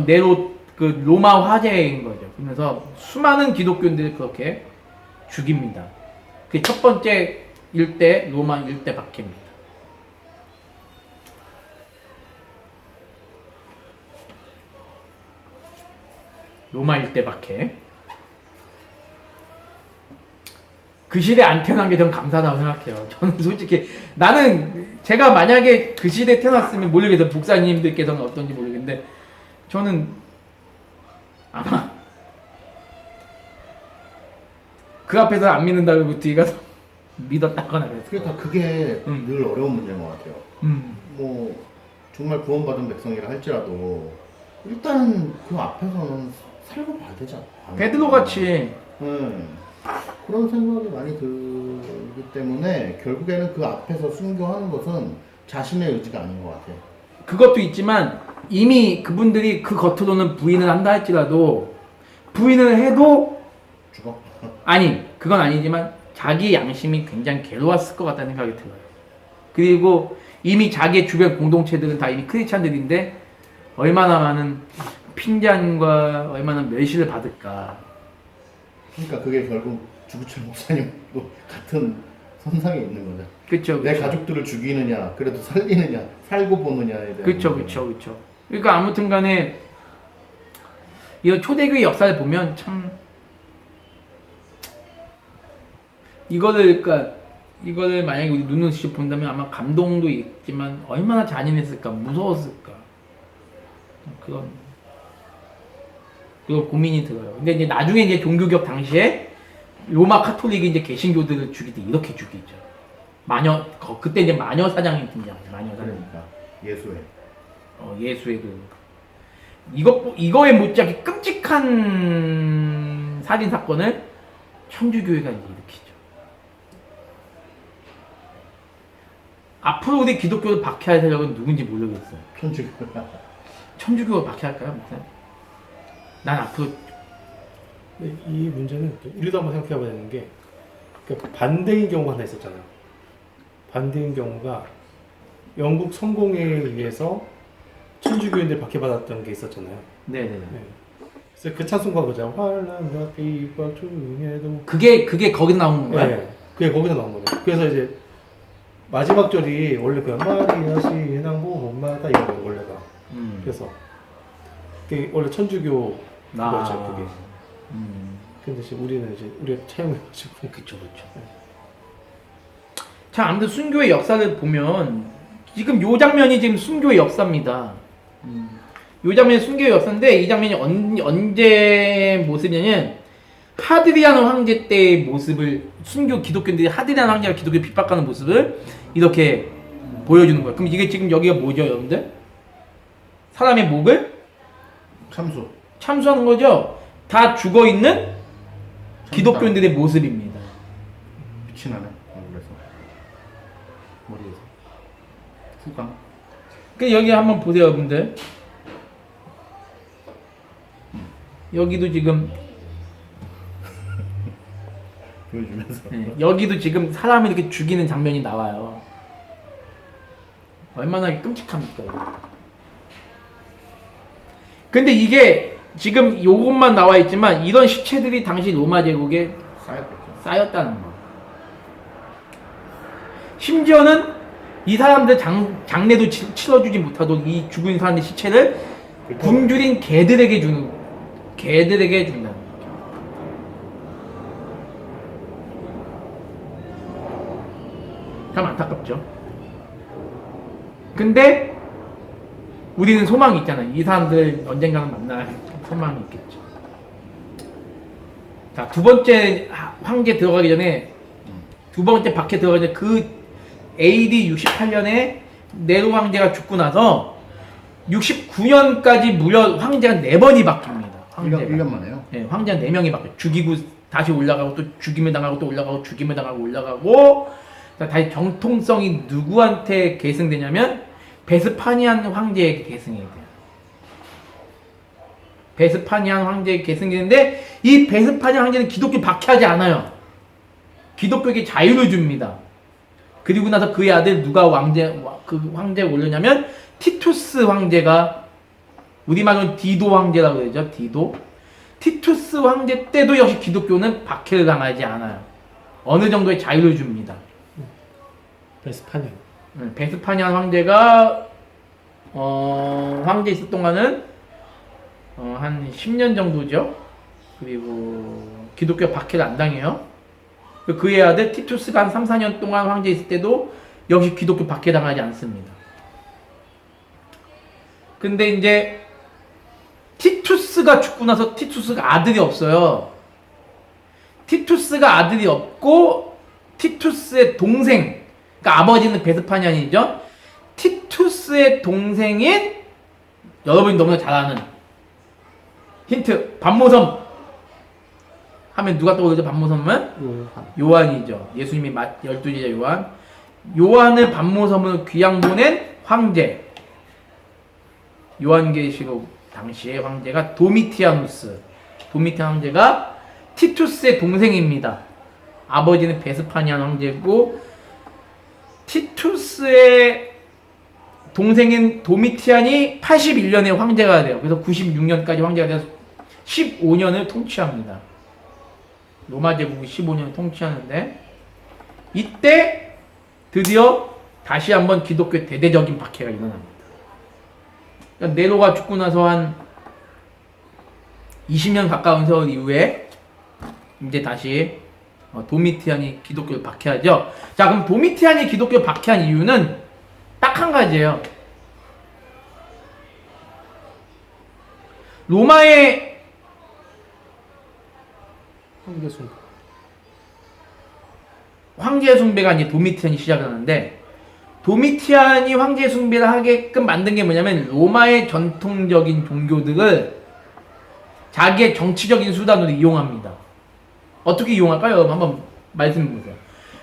네로 로마 화제인 거죠. 그러면서 수많은 기독교인들을 그렇게 죽입니다. 그게 첫 번째 일대 로마 일대 박해입니다. 로마 일대 박해. 그 시대에 안 태어난 게 전 감사하다고 생각해요. 저는 솔직히 나는 제가 만약에 그 시대에 태어났으면 모르겠어요. 목사님들께서는 어떤지 모르겠는데 저는 아마 그 앞에서 안 믿는다 그러고 뒤에 가서 믿었다거나 그랬어. 그러니까 그게 늘 어려운 문제인 것 같아요. 뭐 정말 구원받은 백성이라 할지라도 일단은 그 앞에서는 살고 봐야 되지 않나. 베드로 같이 네. 그런 생각이 많이 들기 때문에 결국에는 그 앞에서 순교하는 것은 자신의 의지가 아닌 것 같아요. 그것도 있지만 이미 그분들이 그 겉으로는 부인을 한다 할지라도 부인을 해도 죽어? 아니 그건 아니지만 자기 양심이 굉장히 괴로웠을 것 같다는 생각이 들어요. 그리고 이미 자기의 주변 공동체들은 다 이미 크리스찬들인데 얼마나 많은 핀잔과 얼마나 멸시를 받을까. 그러니까 그게 결국 주구철 목사님도 같은 선상에 있는 거죠. 그렇죠. 내 가족들을 죽이느냐, 그래도 살리느냐, 살고 보느냐에 대한. 그렇죠. 그러니까 아무튼간에 이런 초대교회 역사를 보면 참 이거를 만약에 우리 눈으로 직접 본다면 아마 감동도 있지만 얼마나 잔인했을까, 무서웠을까 그런 고민이 들어요. 근데 이제 나중에 이제 종교개혁 당시에 로마 카톨릭이 이제 개신교들을 죽일 때 이렇게 죽이죠. 그때 이제 마녀 사장이 등장해요. 마녀 사장. 그러니까 예수의. 예수의 이거에 못지않게 끔찍한 살인 사건을 천주교회가 이제 일으키죠. 앞으로 우리 기독교를 박해할 세력은 누군지 모르겠어요. 천주교가 박해할까요? 무슨? 난 앞으로 근데 이 문제는 우리도 한번 생각해봐야 되는 게 그러니까 반대인 경우가 하나 있었잖아요. 반대인 경우가 영국 성공에 의해서 천주교인들 박해받았던 게 있었잖아요. 네네. 네. 그래서 그 찬송가 보자. 환란과 비박 중에도 그게 거기서 나온 건가요? 네, 그게 거기서 나온 거죠. 그래서 이제 마지막 절이 원래 그 마리아 신앙 보험마다 이런 거 원래가. 그래서 그게 원래 천주교 그거죠 그게. 근데 이제 우리는 이제 우리가 차용해가지고. 그쵸. 자, 아무튼 순교의 역사를 보면 지금 요 장면이 지금 순교의 역사입니다. 요 장면이 순교의 역사인데 이 장면이 언제 모습이냐면 하드리안 황제 때의 모습을 순교 기독교인들이 하드리안 황제가 기독교 핍박하는 모습을 이렇게 보여주는 거예요. 그럼 이게 지금 여기가 뭐죠, 여러분들? 사람의 목을 참수하는 거죠. 다 죽어 있는 기독교인들의 모습입니다. 빛이 나네. 얼굴에서. 머리에서. 후광. 그 여기 한번 보세요, 여러분들. 여기도 지금 보여주면서. 여기도 지금 사람을 이렇게 죽이는 장면이 나와요. 얼마나 끔찍합니까, 이거. 근데 이게 지금 요것만 나와 있지만 이런 시체들이 당시 로마 제국에 쌓였다는 거. 심지어는 이 사람들 장례도 치러주지 못하도록 이 죽은 사람의 시체를 굶주린 개들에게 준다는 거. 참 안타깝죠. 근데 우리는 소망이 있잖아요. 이 사람들 언젠가는 만날 소망이 있겠죠. 자, 두 번째 황제 들어가기 전에 두 번째 박해 들어가기 전에 그 AD 68년에 네로 황제가 죽고 나서 69년까지 무려 황제가 4번이 바뀝니다. 황제가. 1년 만에요? 네, 황제가 4명이 바뀌어요. 죽이고 다시 올라가고 또 죽임을 당하고 또 올라가고 죽임을 당하고 올라가고 다시 정통성이 누구한테 계승되냐면 베스파니안 황제에게 계승이 돼요. 베스파니안 황제에게 계승이 되는데 이 베스파니안 황제는 기독교 박해하지 않아요. 기독교에게 자유를 줍니다. 그리고 나서 그의 아들 누가 그 황제에 올렸냐면 티투스 황제가 우리말로는 디도 황제라고 그러죠. 티투스 황제 때도 역시 기독교는 박해를 당하지 않아요. 어느 정도의 자유를 줍니다. 베스파니안 황제가 황제 있을 동안은 한 10년 정도죠. 그리고 기독교 박해를 안 당해요. 그의 아들 티투스가 한 3, 4년 동안 황제 있을 때도 역시 기독교 박해 당하지 않습니다. 근데 이제 티투스가 죽고 나서 티투스가 아들이 없어요. 티투스가 아들이 없고 티투스의 동생, 그러니까 아버지는 베스파니안이죠. 티투스의 동생인 여러분이 너무나 잘 아는 힌트, 반모섬 하면 누가 떠오르죠? 반모섬은 요한이죠. 예수님이 12제자 요한. 요한을 반모섬으로 귀양 보낸 황제. 요한계시록 당시의 황제가 도미티아누스. 도미티안 황제가 티투스의 동생입니다. 아버지는 베스파니안 황제고 티투스의 동생인 도미티안이 81년에 황제가 돼요. 그래서 96년까지 황제가 돼서 15년을 통치합니다. 로마 제국이 15년을 통치하는데 이때 드디어 다시 한번 기독교 대대적인 박해가 일어납니다. 그러니까 네로가 죽고 나서 한 20년 가까운 세월 이후에 이제 다시 도미티안이 기독교를 박해하죠. 자, 그럼 도미티안이 기독교를 박해한 이유는 딱 한 가지예요. 로마의 황제 숭배가 이제 도미티안이 시작을 하는데, 도미티안이 황제 숭배를 하게끔 만든 게 뭐냐면 로마의 전통적인 종교들을 자기의 정치적인 수단으로 이용합니다. 어떻게 이용할까요? 여러분 한번 말씀해 보세요.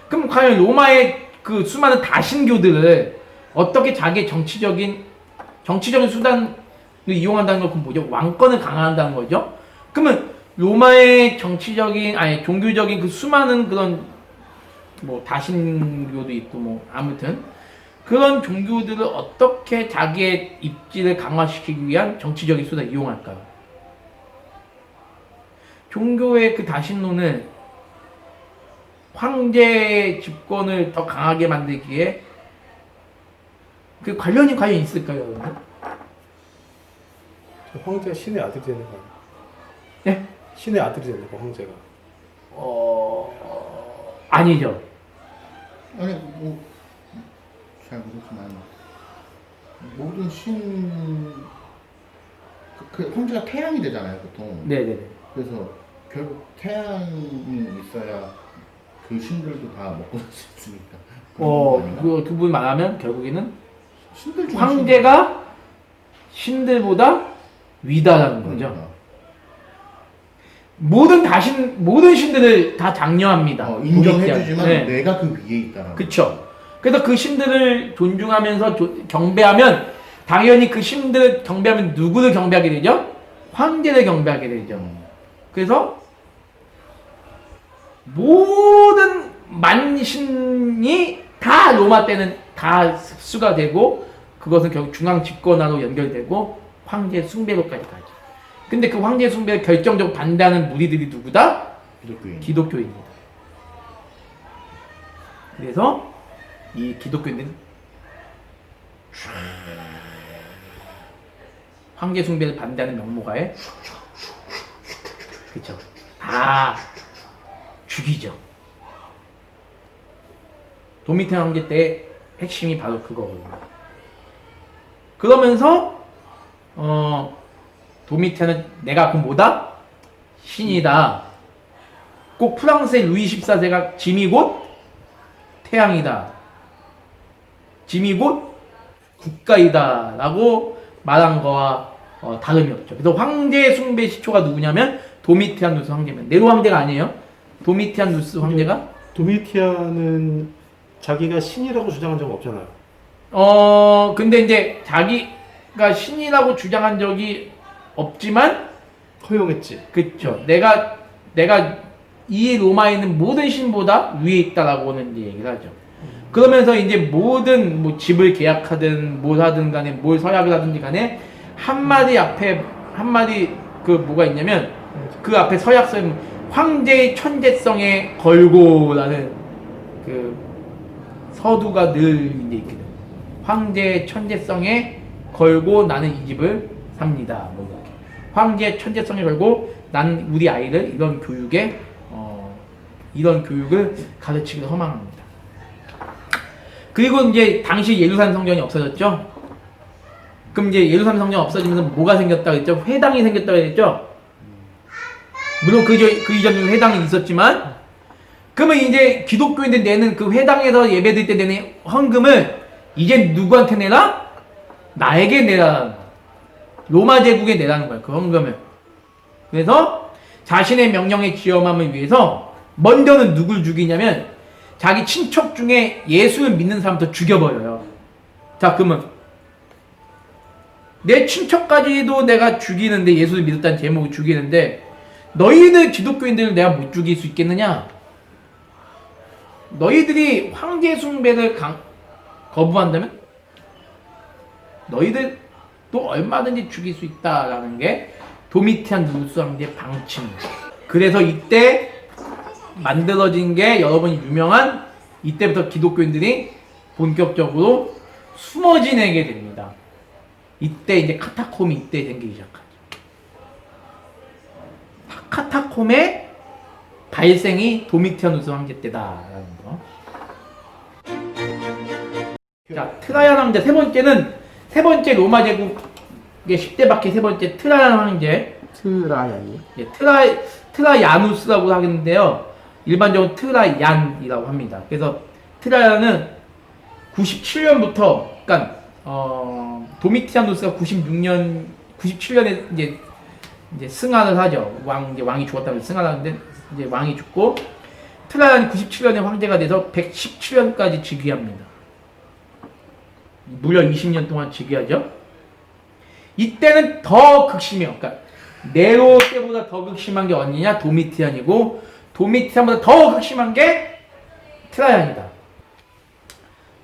그럼 과연 로마의 그 수많은 다신교들을 어떻게 자기의 정치적인 수단으로 이용한다는 건 뭐죠? 왕권을 강화한다는 거죠. 그러면 로마의 종교적인 그 수많은 그런 뭐 다신교도 있고 뭐 아무튼 그런 종교들을 어떻게 자기의 입지를 강화시키기 위한 정치적인 수단을 이용할까요? 종교의 그 다신론은 황제의 집권을 더 강하게 만들기에 그 관련이 과연 있을까요, 여러분? 황제가 신의 아들이 되는 거 아니야? 네? 신의 아들이 되는 거 황제가. 아니죠. 아니 뭐 잘 모르지만 모든 그 황제가 태양이 되잖아요 보통. 네네네. 그래서 결국 태양이 있어야 그 신들도 다 먹고 살 수 있으니까. 그 부분 말하면 결국에는 신들 중에 황제가 신들보다 위다라는 거죠. 모든 신들을 다 장려합니다. 인정해주지만 네. 내가 그 위에 있다라는. 그쵸. 그래서 그 신들을 존중하면서 경배하면 당연히 그 신들을 경배하면 누구를 경배하게 되죠? 황제를 경배하게 되죠. 그래서 모든 만신이 다 로마 때는 다 흡수가 되고 그것은 결국 중앙 집권화로 연결되고 황제 숭배로까지 가죠. 근데 그 황제 숭배를 결정적으로 반대하는 무리들이 누구다? 기독교인입니다. 그래서 이 기독교인들은 황제 숭배를 반대하는 명목하에 그쵸 다 죽이죠. 도미티안 황제 때의 핵심이 바로 그거거든요. 그러면서 도미티안은 내가 그 뭐다? 신이다. 꼭 프랑스의 루이 14세가 짐이 곧 태양이다. 짐이 곧 국가이다 라고 말한 거와 다름이 없죠. 그래서 황제 숭배 시초가 누구냐면 도미티안 누스 황제면 네로 황제가 아니에요. 도미티안 누스 황제가 도미티안은 자기가 신이라고 주장한 적은 없잖아요. 근데 이제 자기가 신이라고 주장한 적이 없지만 허용했지. 그쵸. 내가 이 로마에 있는 모든 신보다 위에 있다라고는 이제 얘기를 하죠. 그러면서 이제 모든 뭐 집을 계약하든 뭘 하든 간에 뭘 서약을 하든지 간에 한마디 앞에 한마디 그 뭐가 있냐면 그 앞에 서약서에 황제의 천재성에 걸고라는 그 서두가 늘 이제 있거든. 황제의 천재성에 걸고 나는 이 집을 삽니다. 뭐 이렇게. 황제의 천재성에 걸고 나는 우리 아이를 이런 교육을 가르치기를 허망합니다. 그리고 이제 당시 예루살렘 성전이 없어졌죠. 그럼 이제 예루살렘 성전 없어지면서 뭐가 생겼다 그랬죠? 회당이 생겼다 그랬죠. 물론 그 이전에는 회당이 있었지만, 그러면 이제 기독교인들 내는 그 회당에서 예배드릴 때 내는 헌금을 이제 누구한테 내라? 나에게 내라는 거야. 로마 제국에 내라는 거야, 그 헌금을. 그래서 자신의 명령의 지엄함을 위해서 먼저는 누굴 죽이냐면 자기 친척 중에 예수를 믿는 사람부터 죽여버려요. 자, 그러면 내 친척까지도 내가 죽이는데, 예수를 믿었다는 제목을 죽이는데 너희들 기독교인들을 내가 못 죽일 수 있겠느냐? 너희들이 황제 숭배를 거부한다면 너희들도 얼마든지 죽일 수 있다라는 게 도미티안 누누스 황제의 방침입니다. 그래서 이때 만들어진 게 여러분이 유명한, 이때부터 기독교인들이 본격적으로 숨어 지내게 됩니다. 이때 이제 카타콤이 이때 생기기 시작하죠. 카타콤의 발생이 도미티아누스 황제 때다라는 거. 자, 트라이안 황제 세 번째 로마 제국의 10대 박해 세 번째 트라이안 황제. 트라이안이요? 예, 트라이아누스라고 하겠는데요. 일반적으로 트라이안이라고 합니다. 그래서 트라이안은 97년부터, 그러니까 도미티아누스가 97년에 이제 승하를 하죠. 왕이 죽었다고 승하를 하는데 이제 왕이 죽고 트라이안이 97년에 황제가 돼서 117년까지 즉위합니다. 무려 20년 동안 즉위하죠. 이때는 더 극심해요. 그러니까 네로 때보다 더 극심한 게 어디냐? 도미티안이고, 도미티안보다 더 극심한 게 트라이안이다.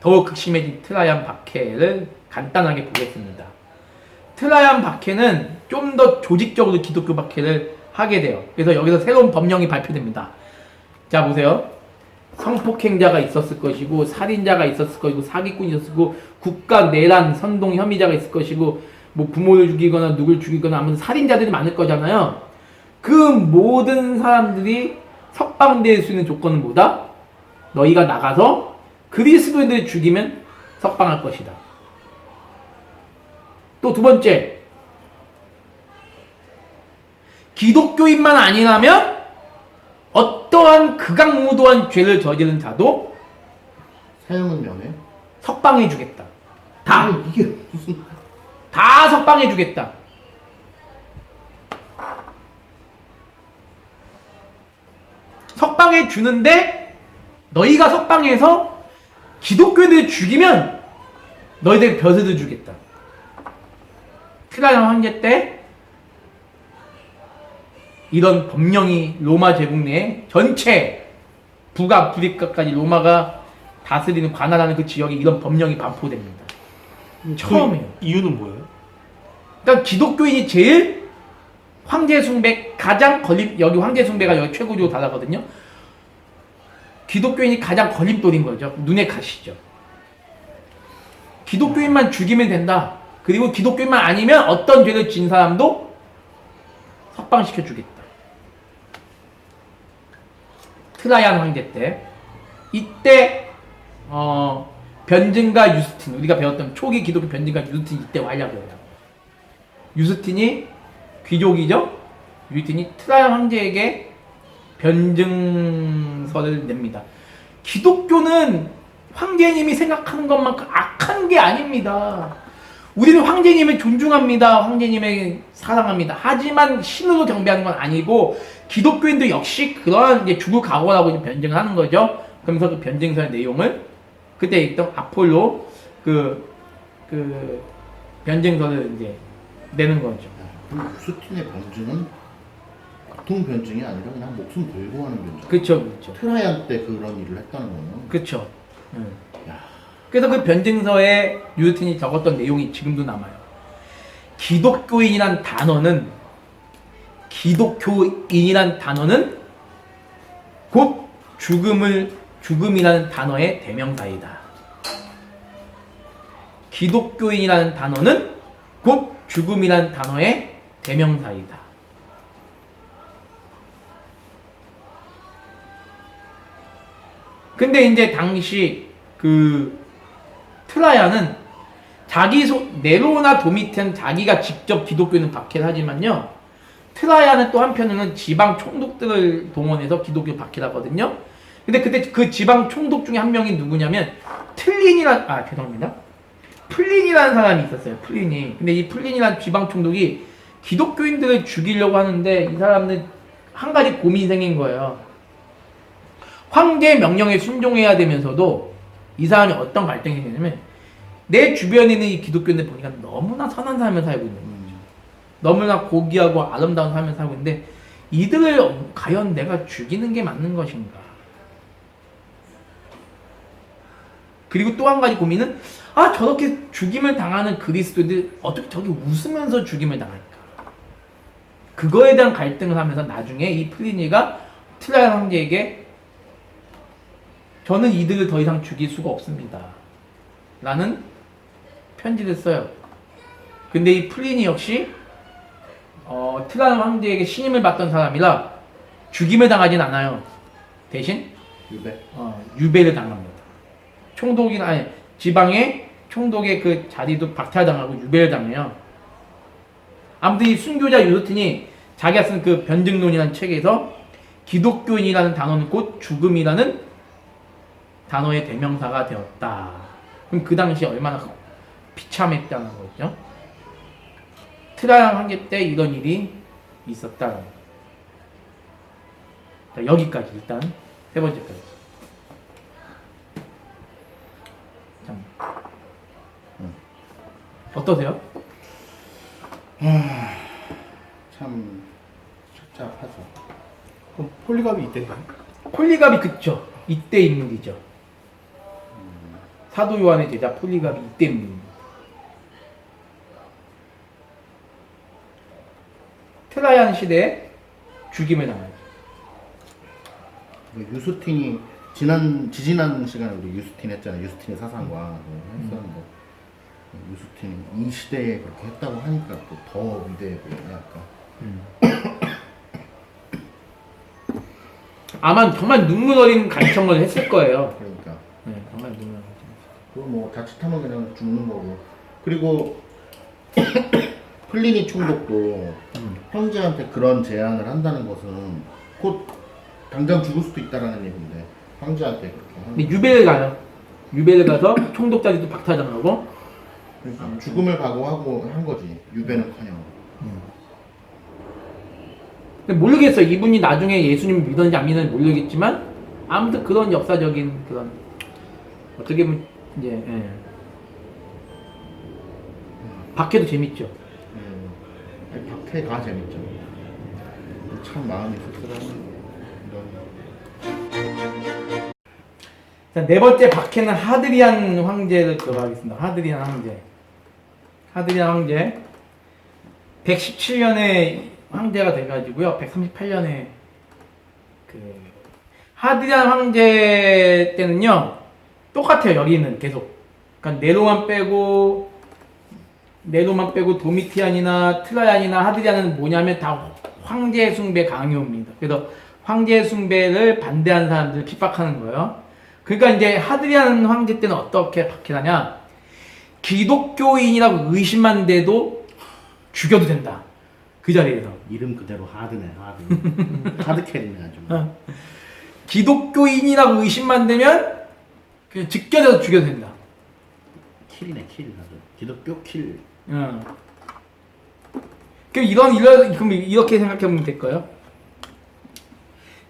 더 극심해진 트라이안 박해를 간단하게 보겠습니다. 트라이안 박해는 좀 더 조직적으로 기독교 박해를 하게 돼요. 그래서 여기서 새로운 법령이 발표됩니다. 자, 보세요. 성폭행자가 있었을 것이고, 살인자가 있었을 것이고, 사기꾼이 있었을 것이고, 국가 내란 선동 혐의자가 있을 것이고, 뭐 부모를 죽이거나 누굴 죽이거나 아무튼 살인자들이 많을 거잖아요. 그 모든 사람들이 석방될 수 있는 조건은 뭐다? 너희가 나가서 그리스도인들을 죽이면 석방할 것이다. 또 두 번째, 기독교인만 아니라면 어떠한 극악무도한 죄를 저지른 자도 사형은 면해? 석방해주겠다. 다! 아니, 이게 무슨 다 석방해주겠다. 석방해주는데 너희가 석방해서 기독교인들을 죽이면 너희들 벼슬을 주겠다. 트라이안 황제 때 이런 법령이 로마 제국 내에 전체 북아프리카까지 로마가 다스리는 관할하는 그 지역에 이런 법령이 반포됩니다. 처음이에요. 그 이유는 뭐예요? 그러니까 기독교인이 제일 황제 숭배 가장 여기 황제 숭배가 여기 최고로 다르거든요. 기독교인이 가장 걸림돌인 거죠. 눈에 가시죠. 기독교인만 죽이면 된다. 그리고 기독교인만 아니면 어떤 죄를 진 사람도 석방시켜 주겠다. 트라이안 황제 때 이때 변증가 유스틴, 우리가 배웠던 초기 기독교 변증가 유스틴이 이때 완락이에요. 유스틴이 귀족이죠. 유스틴이 트라이안 황제에게 변증서를 냅니다. 기독교는 황제님이 생각하는 것만큼 악한 게 아닙니다. 우리는 황제님을 존중합니다. 황제님을 사랑합니다. 하지만 신으로 경배하는 건 아니고, 기독교인도 역시 그러한 이제 죽을 각오라고 이제 변증을 하는 거죠. 그러면서 그 변증서의 내용을 그때 있던 아폴로 그 변증서를 이제 내는 거죠. 그럼 유스틴의 변증은 보통 변증이 아니라 그냥 목숨 걸고 하는 변증. 그렇죠, 그렇죠. 트라이안 때 그런 일을 했다는 거는. 그렇죠. 야. 그래서 그 변증서에 유스틴이 적었던 내용이 지금도 남아요. 기독교인이란 단어는 곧 죽음이라는 단어의 대명사이다. 기독교인이라는 단어는 곧 죽음이라는 단어의 대명사이다. 근데 이제 당시 그 트라이안은 네로나 도미티안 자기가 직접 기독교인은 박해를 하지만요, 트라야는 또 한편으로는 지방 총독들을 동원해서 기독교 박해하거든요. 근데 그때 그 지방 총독 중에 한 명이 누구냐면 죄송합니다. 플린이라는 사람이 있었어요. 플린이. 근데 이 플린이라는 지방 총독이 기독교인들을 죽이려고 하는데 이 사람은 한 가지 고민이 생긴 거예요. 황제의 명령에 순종해야 되면서도 이 사람이 어떤 갈등이 생기냐면 내 주변에 있는 이 기독교인들 보니까 너무나 선한 삶을 살고 있는 거죠. 너무나 고귀하고 아름다운 삶을 살고 있는데 이들을 과연 내가 죽이는 게 맞는 것인가? 그리고 또 한 가지 고민은 저렇게 죽임을 당하는 그리스도인들 어떻게 저기 웃으면서 죽임을 당할까? 그거에 대한 갈등을 하면서 나중에 이 플리니가 트라이안 황제에게 저는 이들을 더 이상 죽일 수가 없습니다. 라는 편지를 써요. 근데 이 플리니 역시 트라이안 황제에게 신임을 받던 사람이라 죽임을 당하진 않아요. 대신 유배를 당합니다. 지방의 총독의 그 자리도 박탈당하고 유배를 당해요. 아무튼 이 순교자 유스틴이 자기가 쓴 그 변증론이라는 책에서 기독교인이라는 단어는 곧 죽음이라는 단어의 대명사가 되었다. 그럼 그 당시 얼마나 비참했다는 거죠. 트라이안 황제 때 이런 일이 있었다. 자, 여기까지 일단 세 번째까지. 어떠세요? 참 복잡하죠. 그럼 폴리갑이 이때인가요? 폴리갑이 그쵸. 이때 인물이죠. 사도 요한의 제자 폴리갑이 이때 인물입니다. 트라이안 시대에 죽임을 당하죠. 유스틴이 지지난 시간에 우리 유스틴 했잖아요. 유스틴의 사상과 했었는데 유스틴이 이 시대에 그렇게 했다고 하니까 또 더 위대해 보이네 약간. 아마 정말 눈물 어린 간청을 했을 거예요. 그러니까. 네, 정말 눈물 어린. 그거 뭐 자칫하면 그냥 죽는 거고. 그리고 플리니 총독도 황제한테 그런 제안을 한다는 것은 곧 당장 죽을 수도 있다라는 얘기인데 황제한테 그렇게 하는. 근데 유배를 가요. 유배를 가서 총독 자리도 박탈당하고. 그러니까 죽음을 각오하고 한 거지. 유배는커녕. 근데 모르겠어요. 이분이 나중에 예수님을 믿었는지 안 믿었는지 모르겠지만 아무튼 그런 역사적인 그런 어떻게 보면 이제 박해도 재밌죠. 박해가 재밌죠. 참 마음이 씁쓸한 이런. 자, 네 번째 박해는 하드리안 황제를 들어가겠습니다. 하드리안 황제 117년에 황제가 돼가지고요. 138년에 하드리안 황제 때는요 똑같아요. 여기는 계속. 그러니까 네로만 빼고 도미티안이나 트라이안이나 하드리안은 뭐냐면 다 황제 숭배 강요입니다. 그래서 황제 숭배를 반대하는 사람들을 핍박하는 거예요. 그러니까 이제 하드리안 황제 때는 어떻게 박해하냐? 기독교인이라고 의심만 돼도 죽여도 된다. 그 자리에서. 이름 그대로 하드네 하드. 하드캐리네 아주. 기독교인이라고 의심만 되면 그냥 직결해서 죽여도 된다. 킬이네 킬 아주. 기독교 킬. 그럼 이렇게 생각해보면 될까요?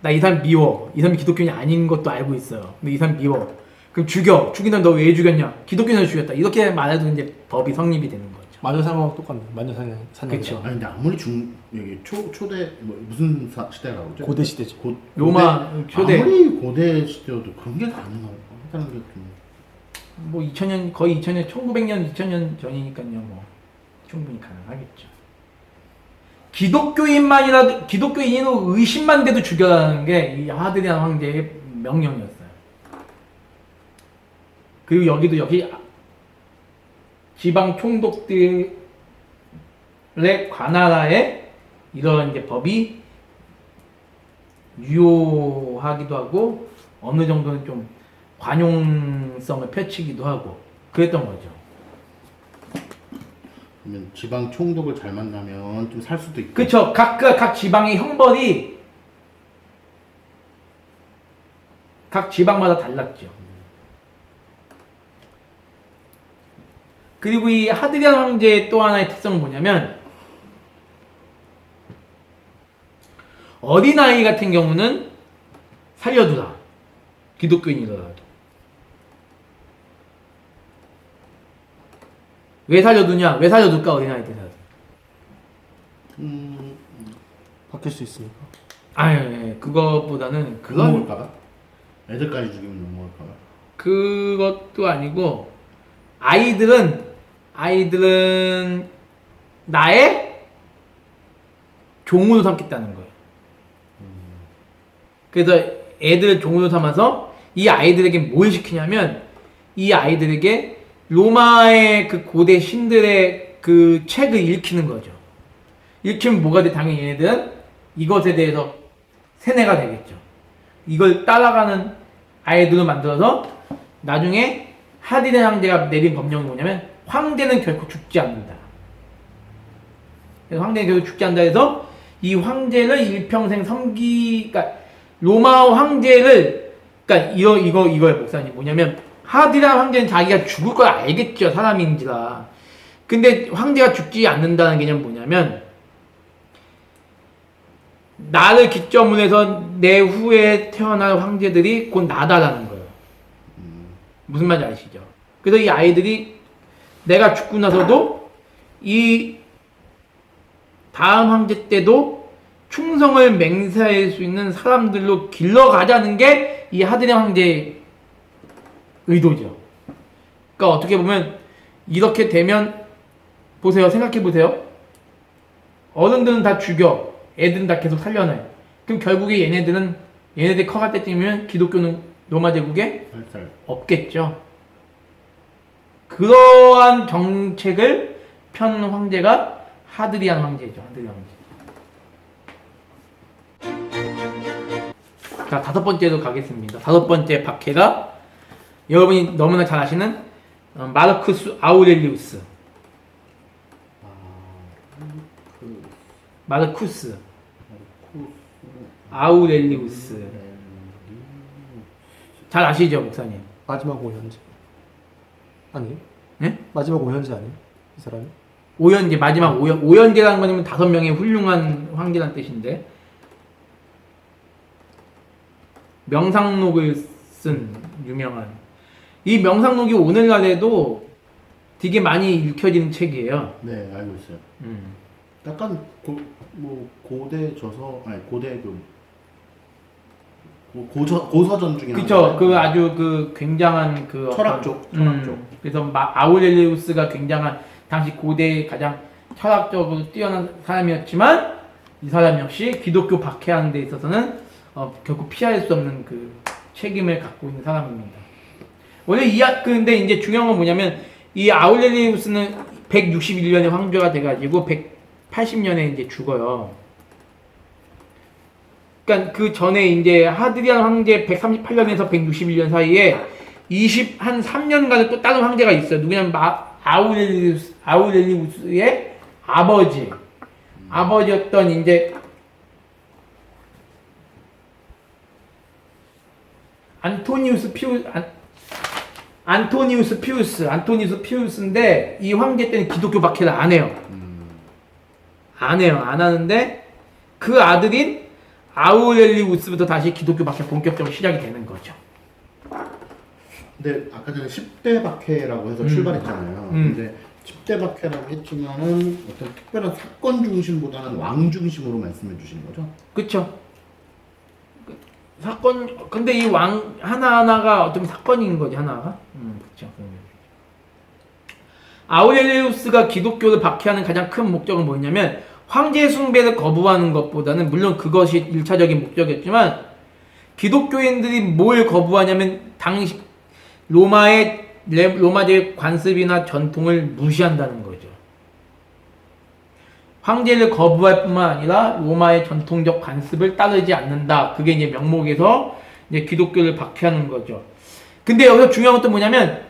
나 이 사람 미워. 이 사람이 기독교인이 아닌 것도 알고 있어요. 근데 이 사람 미워. 그럼 죽여. 죽이면 너 왜 죽였냐? 기독교인을 죽였다. 이렇게 말해도 이제 법이 성립이 되는 거죠. 마녀 사냥하고 똑같네. 마녀 사냥. 그쵸. 아니 근데 아무리 여기 초대 무슨 시대라고 그러죠? 고대 시대죠. 로마 초대. 아무리 고대 시대여도 그런 게 가능하다는 게 좀. 뭐 2000년 거의 2000년 1900년 2000년 전이니까요. 뭐 충분히 가능하겠죠. 기독교인으로 의심만 돼도 죽여라는 게 이 하드리안 황제의 명령이었어요. 그리고 여기도 역시 지방 총독들의 관할하에 이런 이제 법이 유효하기도 하고 어느 정도는 좀 관용성을 펼치기도 하고 그랬던 거죠. 그러면 지방 총독을 잘 만나면 좀 살 수도 있고. 그쵸. 각 지방의 형벌이 각 지방마다 달랐죠. 그리고 이 하드리안 황제의 또 하나의 특성은 뭐냐면 어린아이 같은 경우는 살려두라. 기독교인이더라도. 왜 살려두냐? 왜 살려둘까 어린아이들은? 바뀔 수 있으니까. 아니, 그것보다는 그건 욕먹을까봐? 애들까지 죽이면 욕먹을까봐? 그것도 아니고 아이들은 나의 종으로 삼겠다는 거예요. 그래서 애들을 종으로 삼아서 이 아이들에게 뭘 시키냐면 이 아이들에게 로마의 그 고대 신들의 그 책을 읽히는 거죠. 읽히면 뭐가 돼? 당연히 얘네들은 이것에 대해서 세뇌가 되겠죠. 이걸 따라가는 아이들을 만들어서 나중에 하디네 황제가 내린 법령이 뭐냐면 황제는 결코 죽지 않는다. 그래서 황제는 결코 죽지 않는다 해서 이 황제를 일평생 그러니까 로마 황제를 그러니까 이거의 목사님 뭐냐면 하디라 황제는 자기가 죽을 걸 알겠죠. 사람인지라. 근데 황제가 죽지 않는다는 개념은 뭐냐면 나를 기점으로 해서 내 후에 태어날 황제들이 곧 나다라는 거예요. 무슨 말인지 아시죠? 그래서 이 아이들이 내가 죽고 나서도 이 다음 황제 때도 충성을 맹세할 수 있는 사람들로 길러가자는 게 이 하드네 황제의 의도죠. 그러니까 어떻게 보면 이렇게 되면 보세요. 생각해 보세요. 어른들은 다 죽여. 애들은 다 계속 살려놔요. 그럼 결국에 얘네들이 커갈 때쯤이면 기독교는 로마 제국에 살살. 없겠죠. 그러한 정책을 편 황제가 하드리안 황제죠. 하드리안 황제. 자, 5번째로 가겠습니다. 5번째 박해가 여러분이 너무나 잘 아시는 마르쿠스 아우렐리우스. 마르쿠스 아우렐리우스. 잘 아시죠, 목사님? 마지막 오현제. 아니? 네? 마지막 오현제 아니에요? 이 사람이? 오현제, 마지막 오현제라는 거는 5명의 훌륭한 황제란 뜻인데 명상록을 쓴 유명한 이 명상록이 오늘날에도 되게 많이 읽혀지는 책이에요. 네, 알고 있어요. 약간 고대 저서 아니 고대 고서전 중에 그쵸. 그 아주 그 굉장한 그 철학 쪽, 철학 쪽. 그래서 아우렐리우스가 굉장한 당시 고대의 가장 철학적으로 뛰어난 사람이었지만 이 사람 역시 기독교 박해하는 데 있어서는 결코 피할 수 없는 그 책임을 갖고 있는 사람입니다. 원래 근데 이제 중요한 건 뭐냐면 이 아우렐리우스는 161년에 황제가 돼가지고 180년에 이제 죽어요. 그러니까 그 전에 이제 하드리안 황제 138년에서 161년 사이에 3년간은 또 다른 황제가 있어요. 누구냐면 아우렐리우스의 아버지였던 이제 안토니우스 피우스인데 이 황제 때는 기독교 박해를 안 해요. 안 하는데 그 아들인 아우렐리우스부터 다시 기독교 박해 본격적으로 시작이 되는 거죠. 근데 아까 전에 10대 박해라고 해서 출발했잖아요. 근데 10대 박해라고 했지만은 어떤 특별한 사건 중심보다는 왕 중심으로 말씀해 주시는 거죠? 그쵸. 근데 이 왕 하나하나가 어떤 사건인 거지, 하나가? 그쵸. 아우렐리우스가 기독교를 박해하는 가장 큰 목적은 뭐냐면, 황제 숭배를 거부하는 것보다는, 물론 그것이 1차적인 목적이었지만, 기독교인들이 뭘 거부하냐면, 당시, 로마제의 관습이나 전통을 무시한다는 거죠. 황제를 거부할 뿐만 아니라 로마의 전통적 관습을 따르지 않는다. 그게 이제 명목에서 이제 기독교를 박해하는 거죠. 근데 여기서 중요한 것도 뭐냐면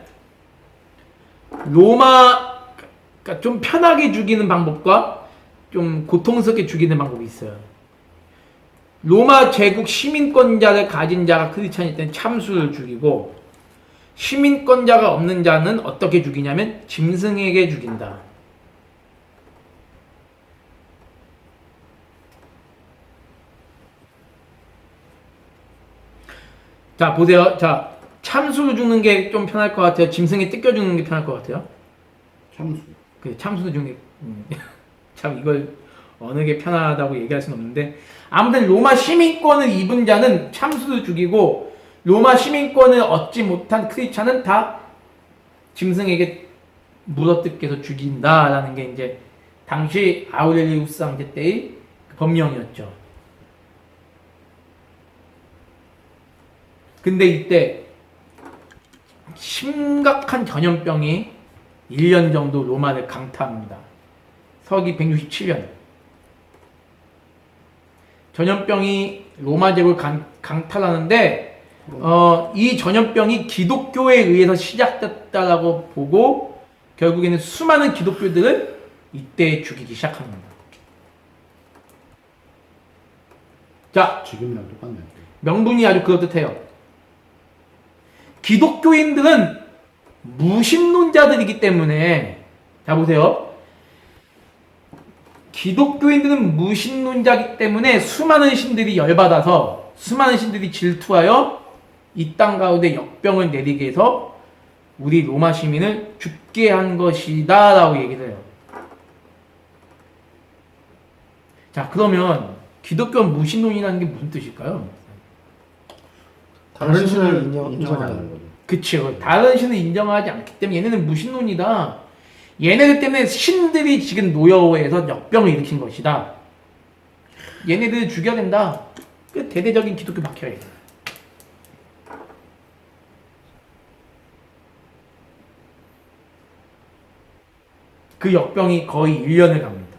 그러니까 좀 편하게 죽이는 방법과 좀 고통스럽게 죽이는 방법이 있어요. 로마 제국 시민권자를 가진 자가 크리스찬일 때는 참수를 죽이고, 시민권자가 없는 자는 어떻게 죽이냐면 짐승에게 죽인다. 자, 보세요. 자, 참수로 죽는 게 좀 편할 것 같아요? 짐승에 뜯겨 죽는 게 편할 것 같아요? 참수. 그 참수로 죽는 게, 참 이걸 어느 게 편하다고 얘기할 수는 없는데, 아무튼 로마 시민권을 입은 자는 참수로 죽이고, 로마 시민권을 얻지 못한 크리스찬은 다 짐승에게 물어뜯겨서 죽인다라는 게 이제 당시 아우렐리우스 황제 때의 법령이었죠. 근데 이때 심각한 전염병이 1년 정도 로마를 강타합니다. 서기 167년. 전염병이 로마 제국을 강탈하는데 이 전염병이 기독교에 의해서 시작됐다라고 보고 결국에는 수많은 기독교들을 이때 죽이기 시작합니다. 자, 지금이랑 똑같네. 명분이 아주 그럴듯해요. 기독교인들은 무신론자들이기 때문에, 자 보세요. 기독교인들은 무신론자이기 때문에 수많은 신들이 열받아서, 수많은 신들이 질투하여 이 땅 가운데 역병을 내리게 해서 우리 로마 시민을 죽게 한 것이다 라고 얘기를 해요. 자, 그러면 기독교 무신론이라는 게 무슨 뜻일까요? 다른 신을 인정하지 인정하지 않는 않는 거죠. 그쵸. 다른 신을 인정하지 않기 때문에 얘네는 무신론이다. 얘네들 때문에 신들이 지금 노여워해서 역병을 일으킨 것이다. 얘네들을 죽여야 된다. 그 대대적인 기독교 박해예요. 그 역병이 거의 1년을 갑니다.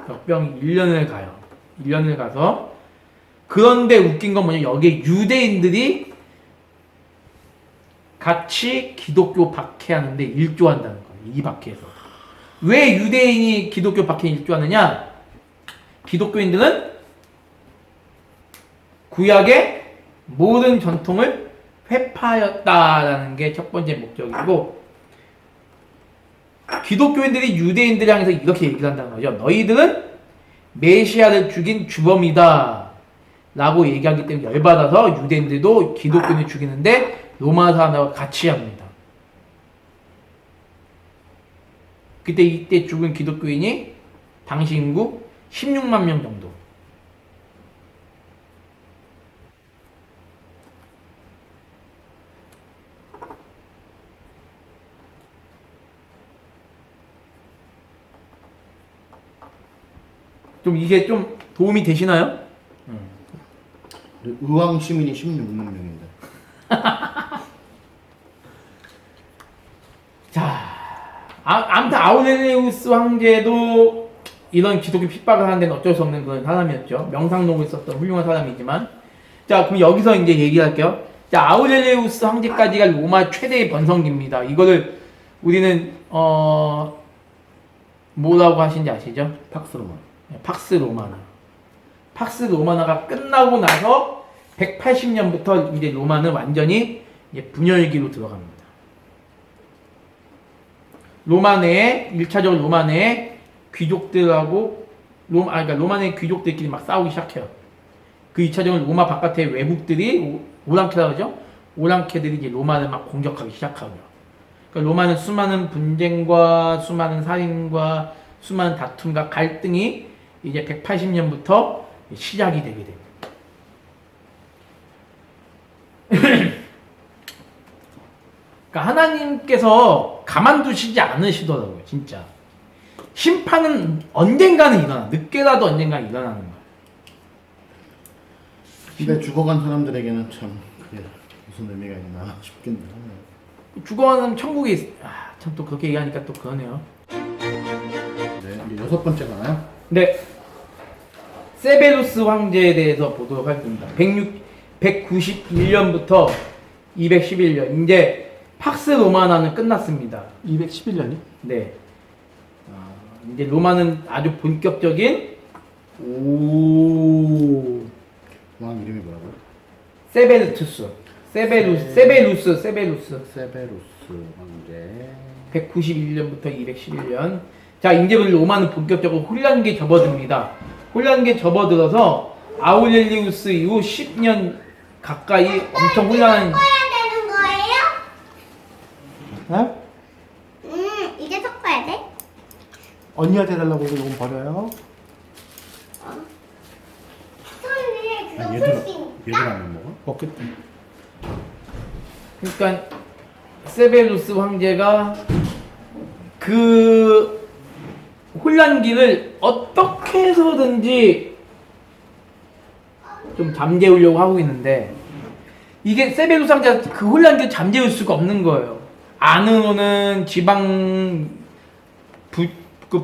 역병이 1년을 가요. 1년을 가서, 그런데 웃긴 건 뭐냐, 여기에 유대인들이 같이 기독교 박해하는데 일조한다는 거예요. 이 박해에서. 왜 유대인이 기독교 박해에 일조하느냐? 기독교인들은 구약의 모든 전통을 회파하였다라는 게 첫 번째 목적이고, 기독교인들이 유대인들 향해서 이렇게 얘기를 한다는 거죠. 너희들은 메시아를 죽인 주범이다 라고 얘기하기 때문에 열받아서 유대인들도 기독교인을 죽이는데 로마 사람과 같이 합니다. 이때 죽은 기독교인이 당시 인구 16만 명 정도. 좀 이게 좀 도움이 되시나요? 의왕 시민이 16만 명인데. 자, 아무튼 아우렐리우스 황제도 이런 기독교 핍박을 하는 데는 어쩔 수 없는 그런 사람이었죠. 명상록을 썼던 훌륭한 사람이지만, 자, 그럼 여기서 이제 얘기할게요. 자, 아우렐리우스 황제까지가 로마 최대의 번성기입니다. 이거를 우리는 뭐라고 하신지 아시죠? 팍스로만. 팍스 로마나. 팍스 로마나가 끝나고 나서 180년부터 이제 로마는 완전히 이제 분열기로 들어갑니다. 로마 내에 1차적으로 로마 내에 귀족들하고 그러니까 로마 내 귀족들끼리 막 싸우기 시작해요. 그 2차적으로 로마 바깥의 외국들이 오랑캐라고 하죠. 오랑캐들이 이제 로마를 막 공격하기 시작하고요. 그러니까 로마는 수많은 분쟁과 수많은 살인과 수많은 다툼과 갈등이 이제 180년부터 시작이 되게 됩니다. 그러니까 하나님께서 가만두시지 않으시더라고요, 진짜. 심판은 언젠가는 일어나, 늦게라도 언젠가는 일어나는 거예요. 근데 죽어간 사람들에게는 참 그게 무슨 의미가 있나 싶긴 하네요. 죽어가는 천국이 참 또 그렇게 얘기하니까 또 그러네요. 네, 이제 6번째 가나요? 네, 세베루스 황제에 대해서 보도록 하겠습니다. 191년부터 211년. 이제 팍스 로마나는 끝났습니다. 211년이? 네. 이제 로마는 아주 본격적인 오 왕 이름이 뭐라고요? 세베르투스. 세베루스. 세베루스 황제. 191년부터 211년. 자, 이제 우리 로마는 본격적으로 혼란기에 접어듭니다. 혼란기에 접어들어서 아우렐리우스 이후 10년 가까이 엄청 혼란한. 섞어야 되는 거예요? 네? 이제 섞어야 돼? 언니한테 해달라고 해서 이건 버려요. 손을 아, 그거 풀수 있다? 얘들 안 먹어? 먹겠다. 그러니까 세베루스 황제가 그 혼란기를 어떻게 해서든지 좀 잠재우려고 하고 있는데, 이게 세베루스 황제가 그 혼란기를 잠재울 수가 없는 거예요. 안으로는 지방 그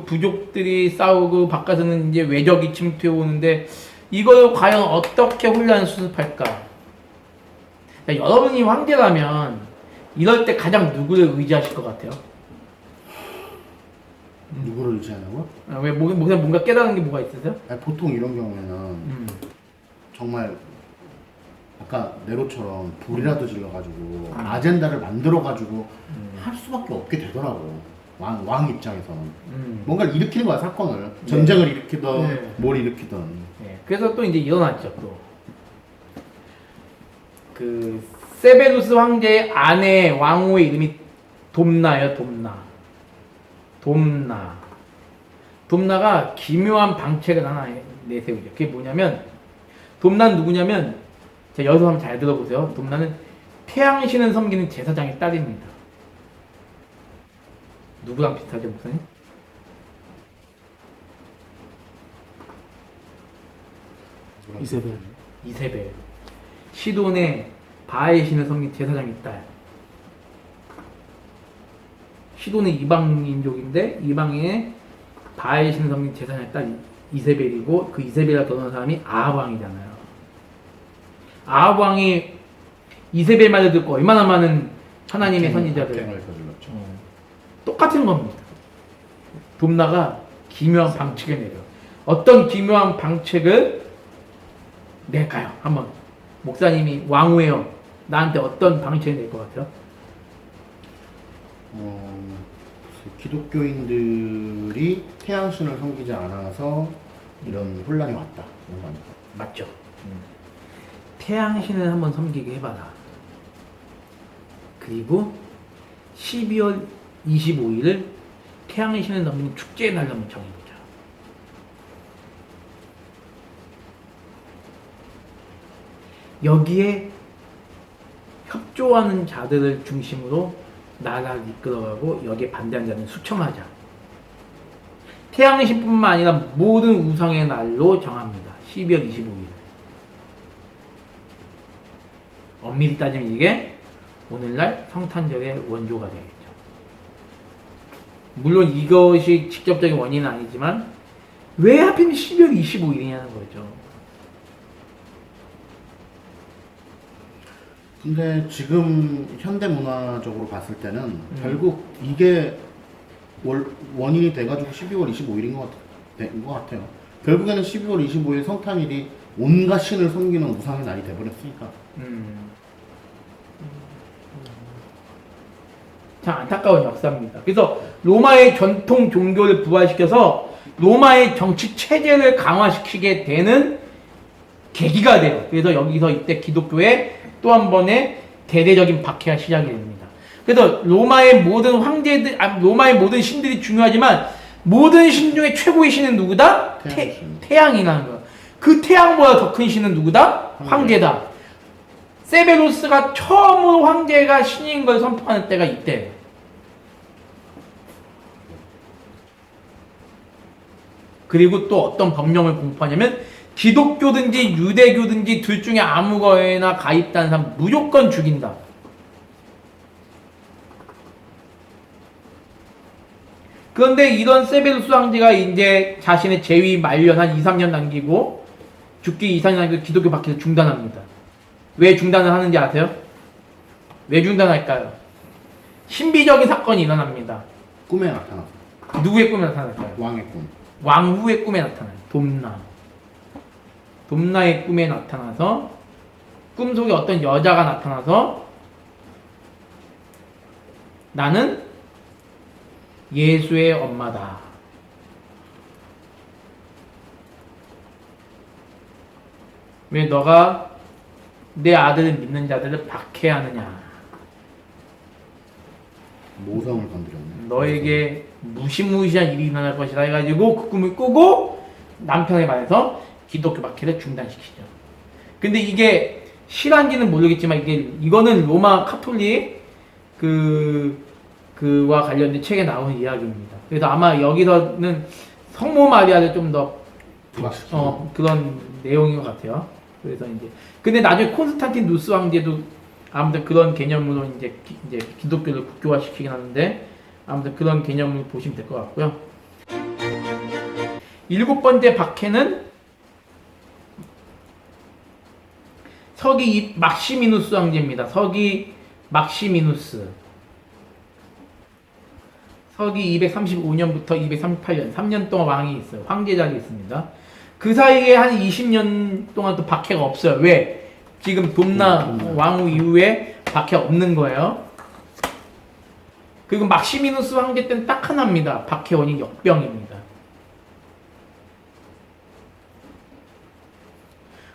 부족들이 싸우고 바깥에는 이제 외적이 침투해 오는데, 이걸 과연 어떻게 혼란을 수습할까? 그러니까 여러분이 황제라면 이럴 때 가장 누구를 의지하실 것 같아요? 누구를 의지하냐고? 왜 뭔가 깨달은 게 뭐가 있으세요? 아니, 보통 이런 경우에는 정말 아까 네로처럼 불이라도 질러가지고 아젠다를 만들어가지고 할 수밖에 없게 되더라고. 왕 입장에서는 뭔가를 일으키는 거야, 사건을. 전쟁을 일으키던 네. 뭘 일으키던. 네. 그래서 또 이제 일어났죠. 또 그 세베루스 황제의 아내 왕후의 이름이 돕나요. 돕나가 기묘한 방책을 하나 내세우죠. 그게 뭐냐면, 돕나는 누구냐면, 자, 여기서 한번 잘 들어보세요. 돕나는 태양신을 섬기는 제사장의 딸입니다. 누구랑 비슷하죠, 목사님? 이세벨. 시돈의 바알 신을 섬긴 제사장의 딸. 시돈은 이방민족인데 이방의 바알 신을 섬긴 제사장의 딸 이세벨이고, 그 이세벨과 결혼한 사람이 아합 왕이잖아요. 아합 왕이 이세벨 말을 듣고 얼마나 많은 하나님의 선지자들 을 저질렀죠. 똑같은 겁니다. 돕나가 기묘한 방책을 내려. 어떤 기묘한 방책을 낼까요? 한번 목사님이 왕후예요. 나한테 어떤 방책을 낼 것 같아요? 기독교인들이 태양신을 섬기지 않아서 이런 혼란이 왔다. 이런 거 아닐까? 맞죠? 태양신을 한번 섬기게 해봐라. 그리고 12월 25일을 태양신을 넘는 축제의 날로 한번 정해보자. 여기에 협조하는 자들을 중심으로 나라를 이끌어가고 여기에 반대하는 자는 수청하자. 태양신뿐만 아니라 모든 우상의 날로 정합니다. 12월 25일. 엄밀히 따지면 이게 오늘날 성탄절의 원조가 되겠죠. 물론 이것이 직접적인 원인은 아니지만 왜 하필 12월 25일이냐는 거죠. 근데 지금 현대 문화적으로 봤을 때는 결국 이게 원인이 돼가지고 12월 25일인 것 같아요. 결국에는 12월 25일 성탄일이 온갖 신을 섬기는 우상의 날이 돼버렸으니까. 참 안타까운 역사입니다. 그래서 로마의 전통 종교를 부활시켜서 로마의 정치 체제를 강화시키게 되는 계기가 돼요. 그래서 여기서 이때 기독교의 또 한 번의 대대적인 박해가 시작이 됩니다. 그래서 로마의 모든 황제들, 로마의 모든 신들이 중요하지만 모든 신 중에 최고의 신은 누구다? 태양이라는 거야. 그 태양보다 더 큰 신은 누구다? 황제다. 세베루스가 처음으로 황제가 신인 걸 선포하는 때가 이때. 그리고 또 어떤 법령을 공포하냐면 기독교든지 유대교든지 둘 중에 아무 거에나 가입된 사람 무조건 죽인다. 그런데 이런 세베루스 황제가 이제 자신의 재위 만년 한 2, 3년 남기고 죽기 2, 3년 남기고 기독교 박해를 중단합니다. 왜 중단을 하는지 아세요? 왜 중단할까요? 신비적인 사건이 일어납니다. 꿈에 나타났어. 누구의 꿈에 나타날까요? 왕의 꿈. 왕후의 꿈에 나타나요. 돕나의 꿈에 나타나서 꿈속에 어떤 여자가 나타나서 나는 예수의 엄마다. 왜 너가 내 아들을 믿는 자들을 박해하느냐. 모성을 건드렸네. 너에게 무시무시한 일이 일어날 것이다 해가지고 그 꿈을 꾸고 남편에 말해서 기독교 박해를 중단시키죠. 근데 이게 실화인지는 모르겠지만 이거는 로마 카톨릭 그와 관련된 책에 나오는 이야기입니다. 그래서 아마 여기서는 성모 마리아를 좀 더 그런 내용인 것 같아요. 그래서 이제 근데 나중에 콘스탄티누스 황제도 아무튼 그런 개념으로 이제 기독교를 국교화시키긴 하는데 아무튼 그런 개념을 보시면 될 것 같고요. 7번째 박해는 서기 막시미누스 황제입니다. 서기 막시미누스. 서기 235년부터 238년 3년 동안 왕이 있어요. 황제 자리에 있습니다. 그 사이에 한 20년 동안 또 박해가 없어요. 왜? 지금 돕나 왕후 이후에 박해가 없는 거예요. 그리고 막시미누스 황제 때는 딱 하나입니다. 박해 원인 역병입니다.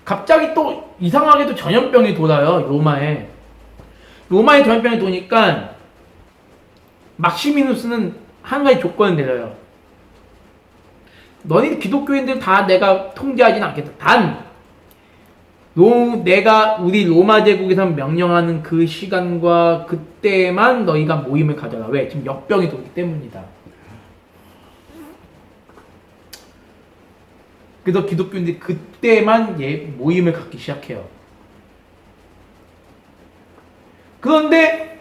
갑자기 또 이상하게도 전염병이 돌아요. 로마에 전염병이 도니까 막시미누스는 한 가지 조건을 내려요. 너희 기독교인들 다 내가 통제하지는 않겠다. 단 내가 우리 로마 제국에서 명령하는 그 시간과 그때만 너희가 모임을 가져라. 왜? 지금 역병이 돌기 때문이다. 그래서 기독교인들이 그때만 모임을 갖기 시작해요. 그런데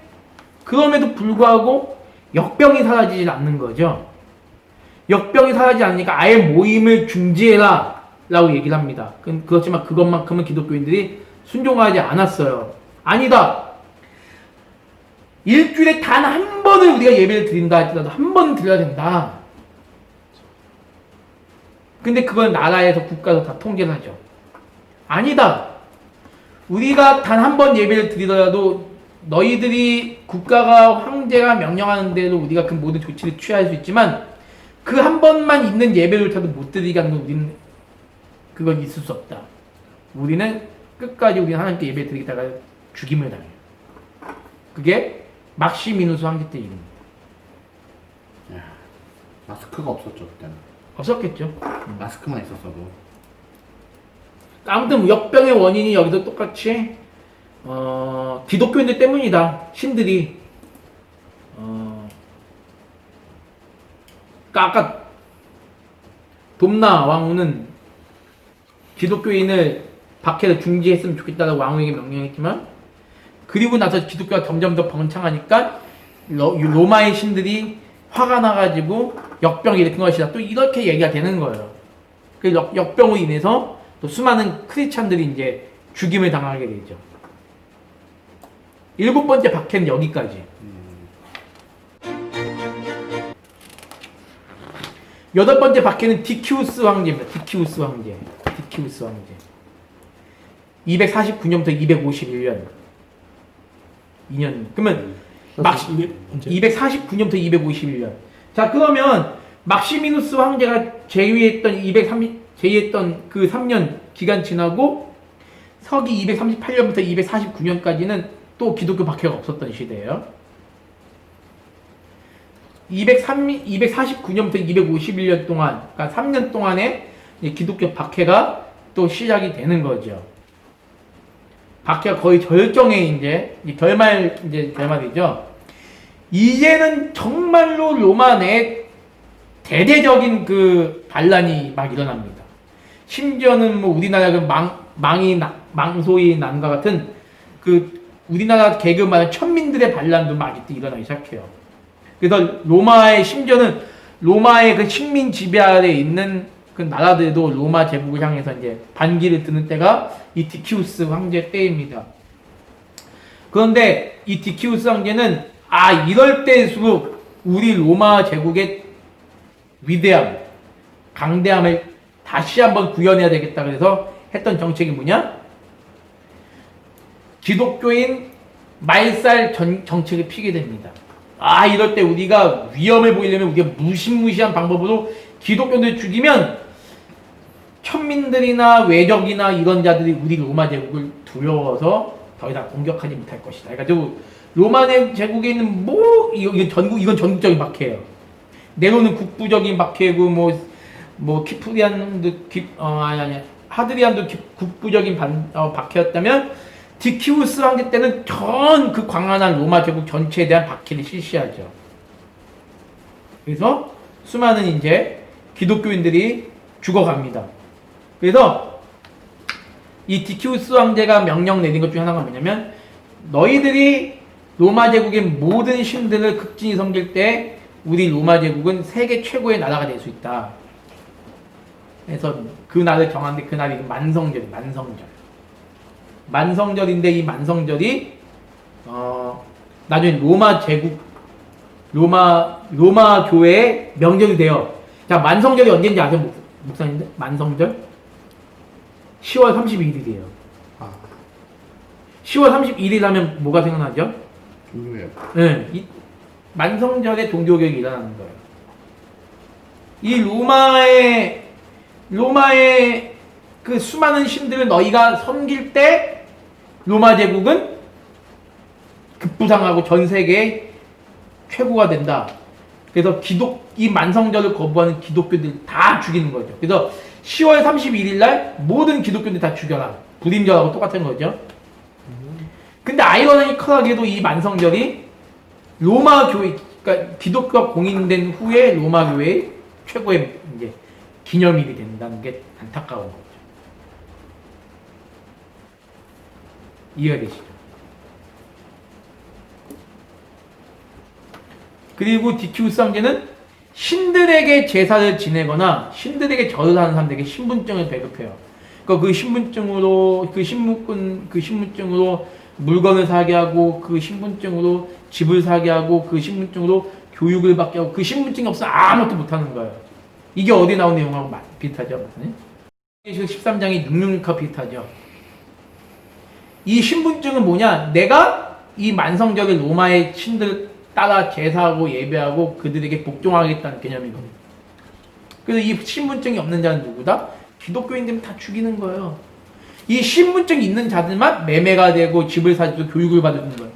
그럼에도 불구하고 역병이 사라지질 않는 거죠. 역병이 사라지지 않으니까 아예 모임을 중지해라 라고 얘기를 합니다. 그렇지만 그것만큼은 기독교인들이 순종하지 않았어요. 아니다. 일주일에 단 한 번을 우리가 예배를 드린다 할지라도 한 번은 드려야 된다. 근데 그건 나라에서 국가에서 다 통제를 하죠. 아니다. 우리가 단 한 번 예배를 드리더라도 너희들이 국가가 황제가 명령하는 대로 우리가 그 모든 조치를 취할 수 있지만 그 한 번만 있는 예배조차도 못 드리게 하는 건 우리는 그건 있을 수 없다. 우리는 끝까지 우리는 하나님께 예배 드리다가 죽임을 당해요. 그게 막시미누스 황제 때 일입니다. 마스크가 없었죠 그때는. 없었겠죠. 마스크만 있었어도. 아무튼 역병의 원인이 여기도 똑같이 기독교인들 때문이다. 신들이 그러니까 아까 돕나 왕후는 기독교인을 박해를 중지했으면 좋겠다고 왕후에게 명령했지만 그리고 나서 기독교가 점점 더 번창하니까 로마의 신들이 화가 나가지고 역병이 일으킨 것이다. 또 이렇게 얘기가 되는 거예요. 그 역병으로 인해서 또 수많은 크리스찬들이 이제 죽임을 당하게 되죠. 7번째 박해는 여기까지. 8번째 박해는 디키우스 황제입니다. 디키우스 황제. 249년부터 251년. 2년. 그러면 249년부터 251년. 자, 그러면 막시미누스 황제가 제위했던 그 3년 기간 지나고 서기 238년부터 249년까지는 또 기독교 박해가 없었던 시대예요. 249년부터 251년 동안, 그러니까 3년 동안에 기독교 박해가 또 시작이 되는 거죠. 박해가 거의 절정에 결말이죠. 이제는 정말로 로마 내 대대적인 그 반란이 막 일어납니다. 심지어는 뭐 우리나라 그 망소의 난과 같은 그 우리나라 계급만한 천민들의 반란도 막 이때 일어나기 시작해요. 그래서 심지어는 로마의 그 식민 지배 아래 있는 그 나라들도 로마 제국을 향해서 이제 반기를 드는 때가 이 디키우스 황제 때입니다. 그런데 이 디키우스 황제는 이럴 때일수록 우리 로마 제국의 위대함, 강대함을 다시 한번 구현해야 되겠다 그래서 했던 정책이 뭐냐? 기독교인 말살 정책을 피게 됩니다. 이럴 때 우리가 위험을 보이려면 우리가 무시무시한 방법으로 기독교인들을 죽이면 천민들이나 외적이나 이런 자들이 우리 로마 제국을 두려워서 더 이상 공격하지 못할 것이다. 그러니까 로마 제국에 있는 이건 전국적인 박해예요. 네로는 국부적인 박해고 키프리안도 하드리안도 국부적인 박해였다면 디키우스 황제 때는 전 그 광활한 로마 제국 전체에 대한 박해를 실시하죠. 그래서 수많은 이제 기독교인들이 죽어갑니다. 그래서 이 디키우스 황제가 명령 내린 것 중에 하나가 뭐냐면 너희들이 로마 제국의 모든 신들을 극진히 섬길 때 우리 로마 제국은 세계 최고의 나라가 될 수 있다. 그래서 그 날을 정하는데 그 날이 만성절인데 이 만성절이 나중에 로마 교회의 명절이 돼요. 자, 만성절이 언제인지 아세요, 목사님들? 만성절? 10월 31일이에요. 10월 31일 하면 뭐가 생각나죠? 종교예요. 네, 이 만성절에 종교개혁이 일어나는 거예요. 이 로마의 그 수많은 신들을 너희가 섬길 때 로마 제국은 급부상하고 전 세계에 최고가 된다. 그래서 이 만성절을 거부하는 기독교들 다 죽이는 거죠. 그래서 10월 31일 날 모든 기독교들 다 죽여라. 불임절하고 똑같은 거죠. 근데 아이러니컬하게도 이 만성절이 로마 교회, 그러니까 기독교가 공인된 후에 로마 교회의 최고의 이제 기념일이 된다는 게 안타까운 거죠. 이해가 되시죠? 그리고 디키우스 황제는 신들에게 제사를 지내거나 신들에게 절을 하는 사람들에게 신분증을 배급해요. 그러니까 그 신분증으로 물건을 사게 하고 그 신분증으로 집을 사게 하고 그 신분증으로 교육을 받게 하고 그 신분증이 없으면 아무것도 못하는 거예요. 이게 어디 나온 내용하고 비슷하죠? 13장이 666과 비슷하죠? 이 신분증은 뭐냐? 내가 이 만성적인 로마의 신들 따라 제사하고 예배하고 그들에게 복종하겠다는 개념이거든요. 그래서 이 신분증이 없는 자는 누구다? 기독교인들은 다 죽이는 거예요. 이 신분증이 있는 자들만 매매가 되고 집을 사주고 교육을 받는 거예요.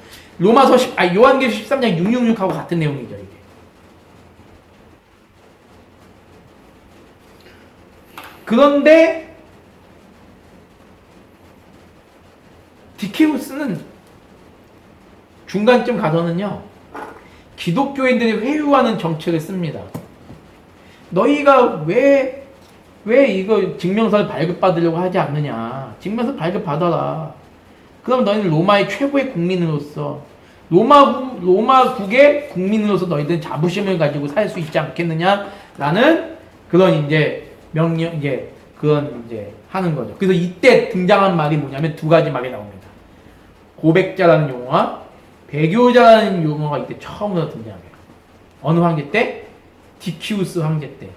요한계시록 13장 666하고 같은 내용이죠, 이게. 그런데 디키우스는 중간쯤 가서는요, 기독교인들이 회유하는 정책을 씁니다. 너희가 왜 이거 증명서를 발급받으려고 하지 않느냐. 증명서 발급받아라. 그럼 너희는 로마의 최고의 국민으로서 로마국의 국민으로서 너희들은 자부심을 가지고 살 수 있지 않겠느냐? 라는 그런 그런 하는 거죠. 그래서 이때 등장한 말이 뭐냐면 두 가지 말이 나옵니다. 고백자라는 용어와 배교자라는 용어가 이때 처음으로 등장해요. 어느 황제 때? 디키우스 황제 때.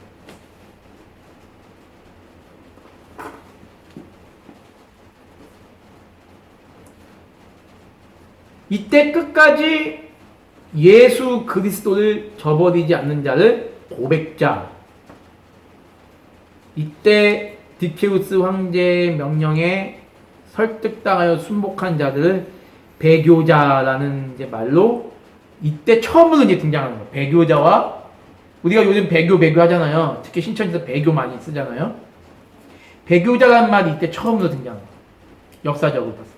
이때 끝까지 예수 그리스도를 저버리지 않는 자를 고백자. 이때 디키우스 황제의 명령에 설득당하여 순복한 자들을 배교자라는 말로 이때 처음으로 등장하는 거예요. 배교자와 우리가 요즘 배교 하잖아요. 특히 신천지에서 배교 많이 쓰잖아요. 배교자라는 말이 이때 처음으로 등장해요. 역사적으로 봤을 때.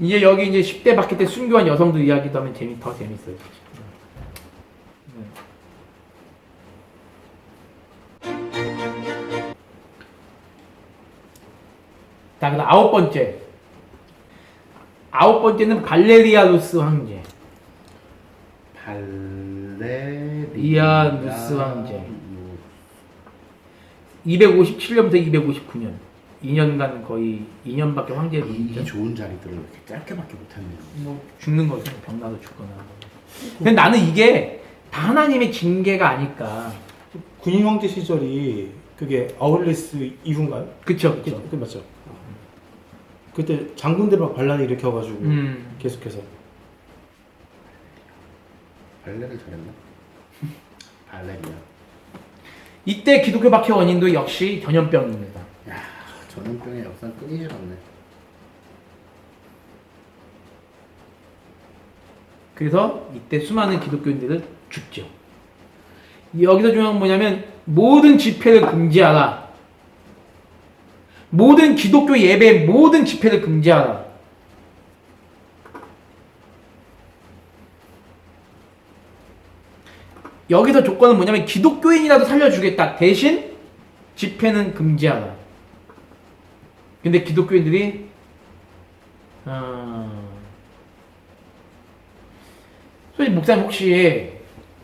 이제 여기 10대 바뀔 때 순교한 여성들 이야기도 하면 더 재밌어요. 자, 그럼 아홉 번째는 발레리아누스 황제. 발레리아누스 황제. 257년부터 259년. 2년간 거의 2년밖에 황제에 이 있죠. 좋은 자리들을 이렇게 짧게밖에 못했네요. 뭐 죽는 거죠. 병나서 죽거나. 근데 나는 이게 다 하나님의 징계가 아닐까. 군인 황제 시절이 그게 아울레스 이후인가요? 그쵸, 그, 그쵸. 그 맞죠. 그때 장군들 막 반란을 일으켜가지고 계속해서 발레를 잘했나? 발레리아. 이때 기독교 박해 원인도 역시 전염병입니다. 야, 전염병의 역사는 끊이질 않네. 그래서 이때 수많은 기독교인들은 죽죠. 여기서 중요한 건 뭐냐면 모든 집회를 금지하라. 모든 기독교 예배 모든 집회를 금지하라. 여기서 조건은 뭐냐면 기독교인이라도 살려주겠다. 대신 집회는 금지하라. 근데 기독교인들이 솔직히 목사님 혹시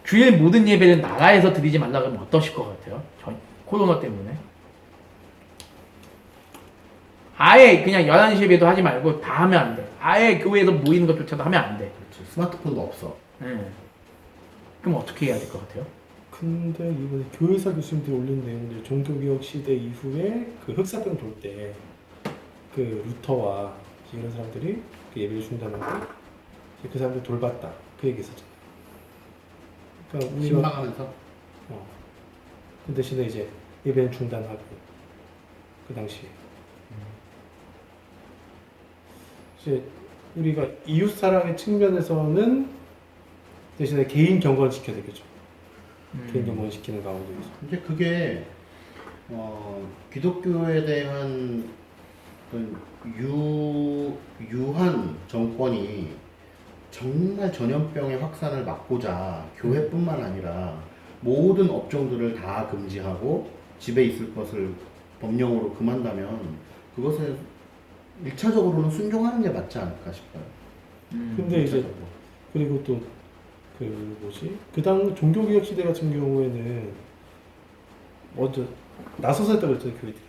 주일 모든 예배를 나라에서 드리지 말라 그러면 어떠실 것 같아요? 코로나 때문에 아예 그냥 11시 예배도 하지 말고 다 하면 안 돼. 아예 교회에서 모이는 것조차도 하면 안 돼. 그렇지. 스마트폰도 없어. 그럼 어떻게 해야 될 것 같아요? 근데 이번에 교회사 교수님들이 올린 내용들 종교개혁 시대 이후에 그 흑사병 돌 때 그 루터와 이런 사람들이 그 예배를 중단하고 그 사람들 돌봤다 그 얘기 있었잖아. 그러니까 우리가 신방하면서. 그 대신에 이제 예배는 중단하고 그 당시에 이제 우리가 이웃 사랑의 측면에서는 대신에 개인 경건을 지켜야 되겠죠. 개인 경건을 지키는 가운데에서 이제 그게 기독교에 대한 어떤 유한 정권이 정말 전염병의 확산을 막고자 교회뿐만 아니라 모든 업종들을 다 금지하고 집에 있을 것을 법령으로 금한다면 그것에 1차적으로는 순종하는 게 맞지 않을까 싶어요. 근데 이제 그리고 또 그 뭐지 그 당 종교개혁 시대 같은 경우에는 먼저 나서서 했다고 했잖아요 교회들이.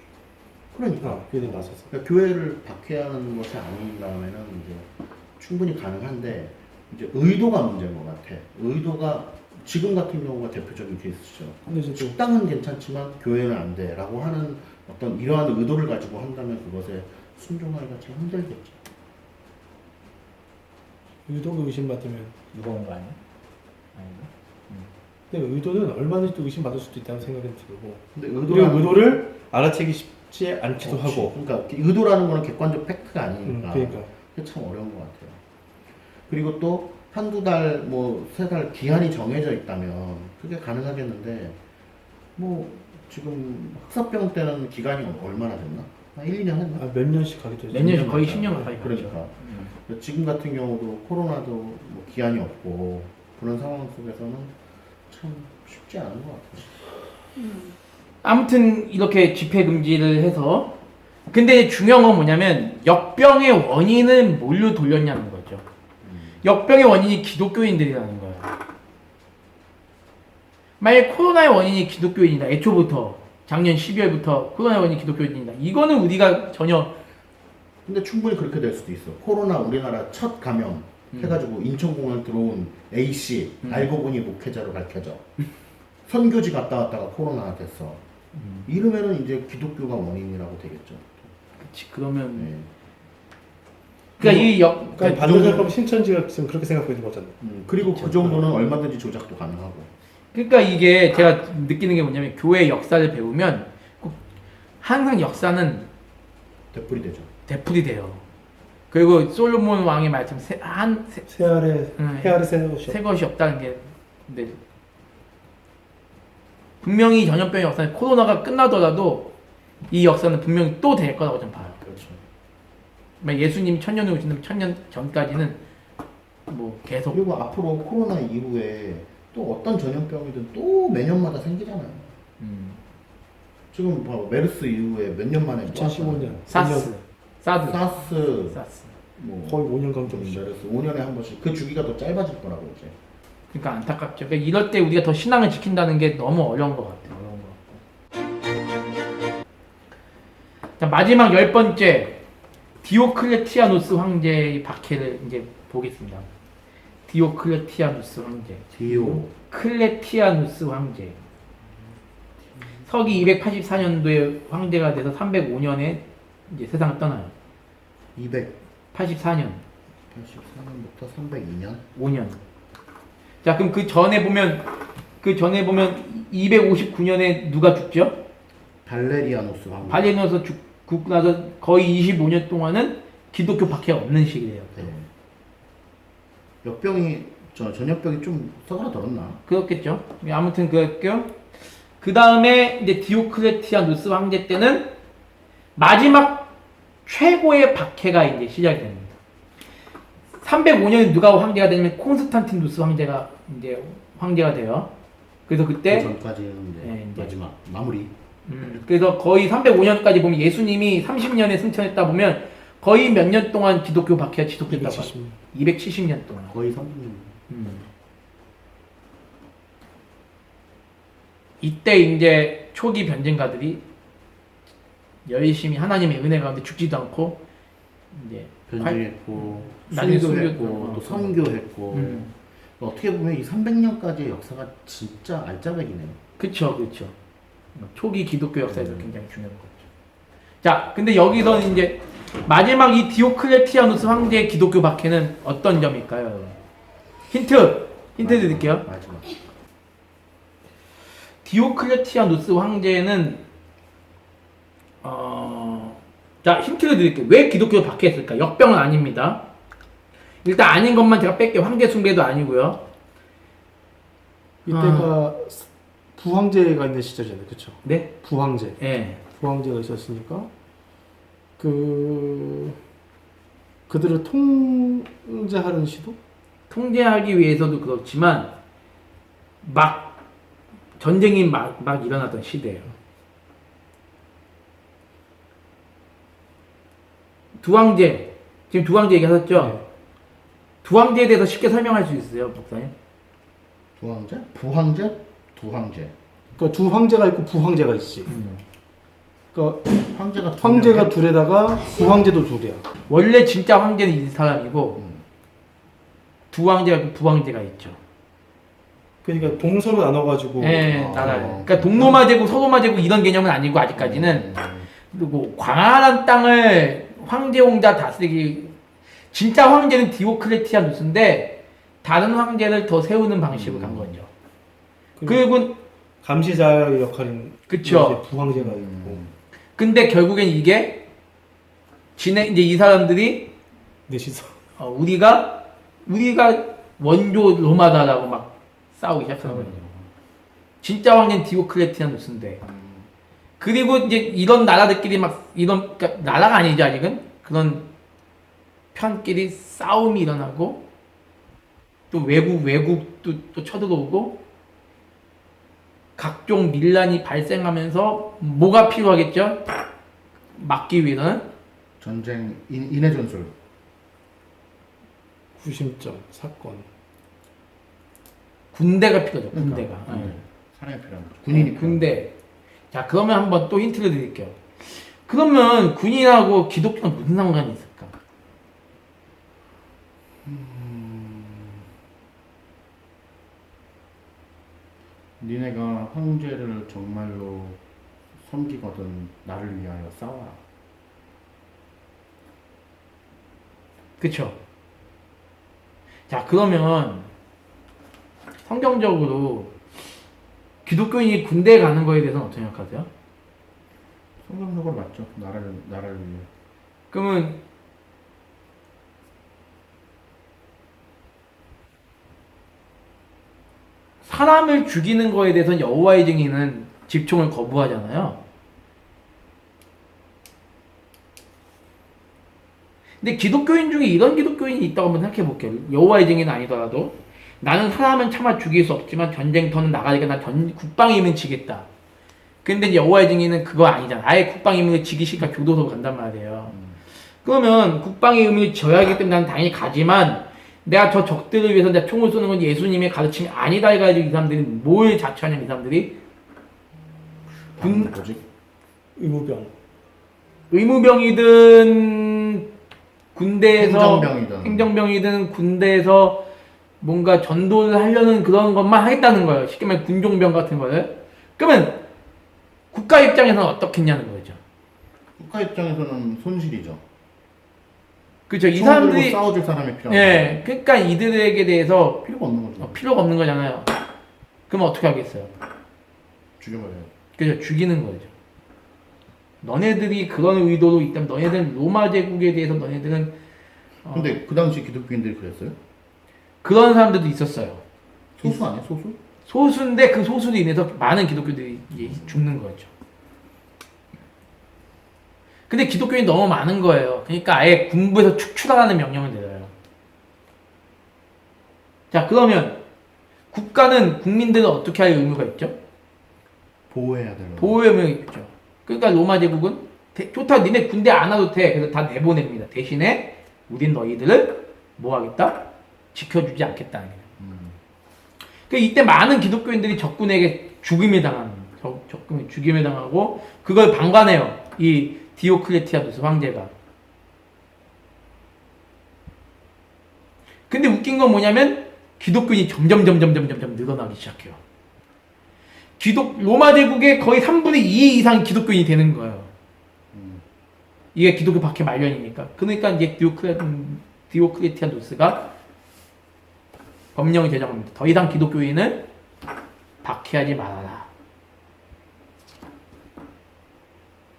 그러니까 교회들이 나서서. 그러니까 교회를 박해하는 것이 아니라면은 이제 충분히 가능한데 이제 의도가 문제인 것 같아. 의도가 지금 같은 경우가 대표적인 케이스죠. 근데 이제 또 식당은 괜찮지만 교회는 안 돼라고 하는 어떤 이러한 의도를 가지고 한다면 그것에 순종하기가 참 힘들겠죠. 의도가 의심받으면 무거운 거 아니야? 아닌가? 근데 의도는 얼마든지 또 의심받을 수도 있다는 생각이 들고 근데 그리고 의도를 알아채기 쉽지 않기도 그렇지. 하고 그러니까 의도라는 거는 객관적 팩트가 아니니까 그러니까 그게 참 어려운 것 같아요. 그리고 또 한두 달, 뭐 세 달 기한이 정해져 있다면 그게 가능하겠는데 뭐 지금 흑사병 때는 기간이 얼마나 됐나? 한 1, 2년 했나? 몇 년씩 가기도 몇 년씩 거의 맞아요. 10년 가까이 그러니까 지금 같은 경우도 코로나도 뭐 기한이 없고 그런 상황 속에서는 참 쉽지 않은 것 같아요. 아무튼 이렇게 집회 금지를 해서 근데 중요한 건 뭐냐면 역병의 원인은 뭘로 돌렸냐는 거죠. 역병의 원인이 기독교인들이라는 거예요. 만약 코로나의 원인이 기독교인이다. 애초부터 작년 12월부터 코로나의 원인이 기독교인이다. 이거는 우리가 전혀 근데 충분히 그렇게 될 수도 있어. 코로나 우리나라 첫 감염 해가지고 인천공항 들어온 A씨 알고 보니 목회자로 밝혀져. 선교지 갔다 왔다가 코로나가 됐어. 이러면은 이제 기독교가 원인이라고 되겠죠. 그치, 그러면 네. 그러니까 이 그러니까 반대로 생각하면 신천지가 지금 그렇게 생각하고 있는 거잖아요. 그리고 그 정도는 얼마든지 조작도 가능하고. 그러니까 이게 제가 느끼는 게 뭐냐면 교회 역사를 배우면 꼭 항상 역사는 되풀이 되죠. 되풀이 돼요. 그리고 솔로몬 왕의 말씀 새 해아래 새 것이 없다는 게 근데 분명히 전염병의 역사는 코로나가 끝나더라도 이 역사는 분명히 또 될 거라고 좀 봐요. 그렇죠. 예수님이 천년에 오시는 천년 전까지는 뭐 계속 그리고 앞으로 코로나 이후에 또 어떤 전염병이든 또 매년마다 생기잖아요. 지금 봐봐 메르스 이후에 몇 년 만에 2015년 사스, 사드, 사스 사스. 뭐 거의 5년간 정도. 메르스 5년에 한 번씩 그 주기가 더 짧아질 거라고 이제. 그러니까 안타깝죠. 그러니까 이럴 때 우리가 더 신앙을 지킨다는 게 너무 어려운 것 같아요. 어려운 것 같고. 자, 마지막 10번째 디오클레티아누스 황제의 박해를 이제 보겠습니다. 디오클레티아누스 황제. 클레티아누스 황제. 서기 284년도에 황제가 돼서 305년에 이제 세상을 떠나요. 84년, 284년부터 302년. 5년. 자, 그럼 그 전에 보면 259년에 누가 죽죠? 발레리아누스 황제. 발레노에서 죽고 나서 거의 25년 동안은 기독교 박해가 없는 시기래요. 네. 역병이 전역병이 좀 서글하더랬나? 그렇겠죠. 아무튼 그랬고요. 그 다음에 이제 디오클레티아누스 황제 때는 마지막 최고의 박해가 이제 시작이 됩니다. 305년에 누가 황제가 되냐면 콘스탄티누스 황제가 이제 황제가 돼요. 그래서 그 그때 전까지는 이제 마지막 마무리. 그래서 거의 305년까지 보면 예수님이 30년에 승천했다 보면 거의 몇 년 동안 기독교 박해가 지속됐다고 봐요. 270년 동안. 거의 30년. 이때 이제 초기 변증가들이 열심히 하나님의 은혜 가운데 죽지도 않고 이제 변증했고 나중에 순수했고 또 선교했고 음. 어떻게 보면 이 300년까지의 역사가 진짜 알짜배기네요. 그쵸. 초기 기독교 역사에서 굉장히 중요한 거죠. 자, 근데 여기서는 이제 마지막 이 디오클레티아누스 황제의 기독교 박해는 어떤 점일까요? 힌트 드릴게요. 마지막. 디오클레티아누스 황제는 자, 힌트를 드릴게요. 왜 기독교를 박해했을까? 역병은 아닙니다. 일단 아닌 것만 제가 뺄게요. 황제 숭배도 아니고요. 이때가 부황제가 있는 시절이잖아요, 그렇죠? 네? 부황제. 예. 부황제가 있었으니까 그들을 통제하는 시도? 통제하기 위해서도 그렇지만 막 전쟁이 막 일어나던 시대예요. 두황제 지금 두황제 얘기하셨죠? 네. 두황제에 대해서 쉽게 설명할 수 있으세요, 목사님? 두황제? 부황제? 두황제. 그러니까 두 황제가 있고 부황제가 있지. 그러니까 황제가 둘에다가 부황제도 둘이야. 원래 진짜 황제는 이 사람이고 두황제가 있고 부황제가 있죠. 그러니까 동서로 나눠가지고. 예, 나라를. 그러니까 동로마제국, 서로마제국 이런 개념은 아니고 아직까지는. 그리고 광활한 땅을 황제 홍자 다스리기. 진짜 황제는 디오클레티아누스인데 다른 황제를 더 세우는 방식으로 간 거죠. 그리고 감시자의 역할인. 그쵸. 이제 부황제가 있고. 근데 결국엔 이게 이제 이 사람들이 넷이서. 우리가 원조 로마다라고 막 싸우기 시작하는 거예요. 진짜 황제는 디오클레티아누스인데. 그리고 이제 이런 나라들끼리 그러니까 나라가 아니죠 아직은 그런 편끼리 싸움이 일어나고 또 외국도 또 쳐들어오고 각종 밀란이 발생하면서 뭐가 필요하겠죠? 막기 위해서는 전쟁 인해 전술. 구심점 사건. 군대가 필요하죠. 군대가. 사람이 필요한 거죠. 군인이 군대. 자, 그러면 한번 또 힌트를 드릴게요. 그러면 군인하고 기독교는 무슨 상관이 있을까? 니네가 황제를 정말로 섬기거든 나를 위하여 싸워라. 그쵸? 자, 그러면 성경적으로 기독교인이 군대에 가는 거에 대해서는 어떻게 생각하세요? 성경적으로 맞죠. 나라를 위해. 그러면 사람을 죽이는 거에 대해서는 여호와의 증인은 집총을 거부하잖아요. 근데 기독교인 중에 이런 기독교인이 있다고 한번 생각해 볼게요. 여호와의 증인은 아니더라도 나는 사람은 차마 죽일 수 없지만 전쟁터는 나가니까 나 국방의 힘은 지겠다. 근데 이제 여호와의 증인은 그거 아니잖아. 아예 국방의 힘을 지기 싫으니까 교도소로 간단 말이에요. 그러면 국방의 의무를 져야 하기 때문에 나는 당연히 가지만 내가 저 적들을 위해서 내가 총을 쏘는 건 예수님의 가르침이 아니다 해가지고 이 사람들이 뭘 자처하냐면 이 사람들이 뭐지? 의무병. 의무병이든 군대에서 행정병이든. 군대에서 뭔가 전도를 하려는 그런 것만 하겠다는 거예요. 쉽게 말해 군종병 같은 거를. 그러면 국가 입장에서는 어떻겠냐는 거죠. 국가 입장에서는 손실이죠. 그렇죠. 이 총 들고 사람들이 싸워줄 사람이 필요한 예, 그러니까 이들에게 대해서 필요가 없는 거죠. 필요가 없는 거잖아요. 그럼 어떻게 하겠어요? 죽여버려요. 그죠? 죽이는 거죠. 너네들이 그런 의도로 있다면 너네들은 로마 제국에 대해서 너네들은 근데 그 당시 기독교인들이 그랬어요? 그런 사람들도 있었어요. 소수 아니야 소수? 소수인데 그 소수로 인해서 많은 기독교들이 죽는 거죠. 근데 기독교인이 너무 많은 거예요. 그러니까 아예 군부에서 축출하라는 명령을 내려요. 자, 그러면 국가는 국민들을 어떻게 할 의무가 있죠? 보호해야 되는. 보호의 의무가 있죠. 그러니까 로마 제국은 좋다, 니네 군대 안 와도 돼. 그래서 다 내보냅니다. 대신에 우린 너희들을 뭐 하겠다? 지켜주지 않겠다는 거예요. 그러니까 이때 많은 기독교인들이 적군에게 죽임을 당하는, 죽임을 당하고 그걸 방관해요. 이 디오클레티아누스 황제가. 근데 웃긴 건 뭐냐면 기독교인이 점점 늘어나기 시작해요. 로마 제국의 거의 3분의 2 이상 기독교인이 되는 거예요. 이게 기독교 박해 말년이니까. 그러니까 이제 디오클레티아누스가 법령을 제정합니다. 더 이상 기독교인을 박해하지 말아라.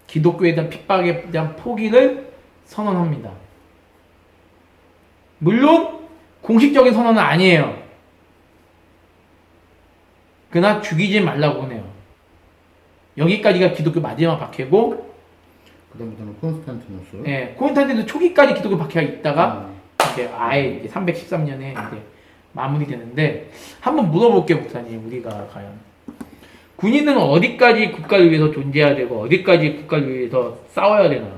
기독교에 대한 핍박에 대한 포기를 선언합니다. 물론 공식적인 선언은 아니에요. 그러나 죽이지 말라고 하네요. 여기까지가 기독교 마지막 박해고, 그다음부터는 콘스탄티누스. 예, 콘스탄티누스 초기까지 기독교 박해가 있다가 이제 아예 이제 313년에 이제 마무리되는데, 한번 물어볼게요, 목사님. 우리가 과연 군인은 어디까지 국가를 위해서 존재해야 되고 어디까지 국가를 위해서 싸워야 되나?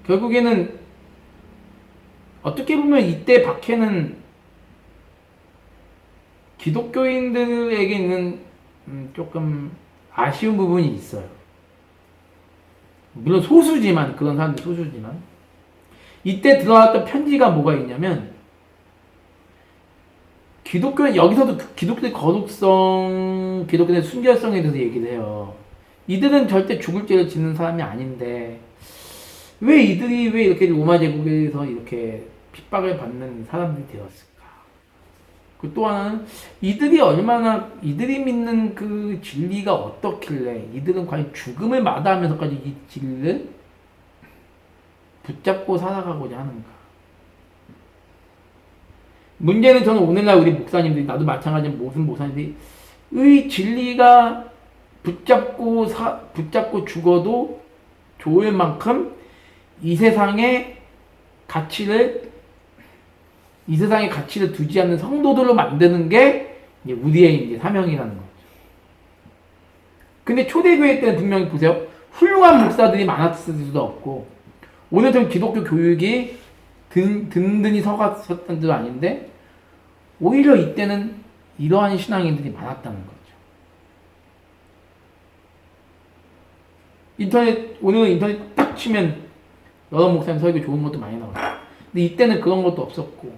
결국에는 어떻게 보면 이때 박해는 기독교인들에게는 조금 아쉬운 부분이 있어요. 물론 소수지만, 그런 사람들 소수지만, 이때 들어왔던 편지가 뭐가 있냐면, 기독교는 여기서도 기독교의 거룩성, 기독교의 순결성에 대해서 얘기를 해요. 이들은 절대 죽을 죄를 짓는 사람이 아닌데 왜 이들이 왜 이렇게 로마 제국에서 이렇게 핍박을 받는 사람들이 되었을까? 그 또 하나는 이들이 믿는 그 진리가 어떻길래 이들은 과연 죽음을 마다하면서까지 이 진리를 붙잡고 살아가고자 하는가? 문제는 저는 오늘날 우리 목사님들이, 나도 마찬가지로 모든 목사님들이 의 진리가 붙잡고 죽어도 좋을 만큼 이 세상의 가치를 두지 않는 성도들로 만드는 게 이제 우리의 이제 사명이라는 거죠. 근데 초대교회 때는 분명히 보세요. 훌륭한 목사들이 많았을 수도 없고, 오늘처럼 기독교 교육이 든든히 서갔었던 데도 아닌데, 오히려 이때는 이러한 신앙인들이 많았다는 거죠. 오늘은 인터넷 딱 치면 여러 목사님 설교 좋은 것도 많이 나와요. 근데 이때는 그런 것도 없었고,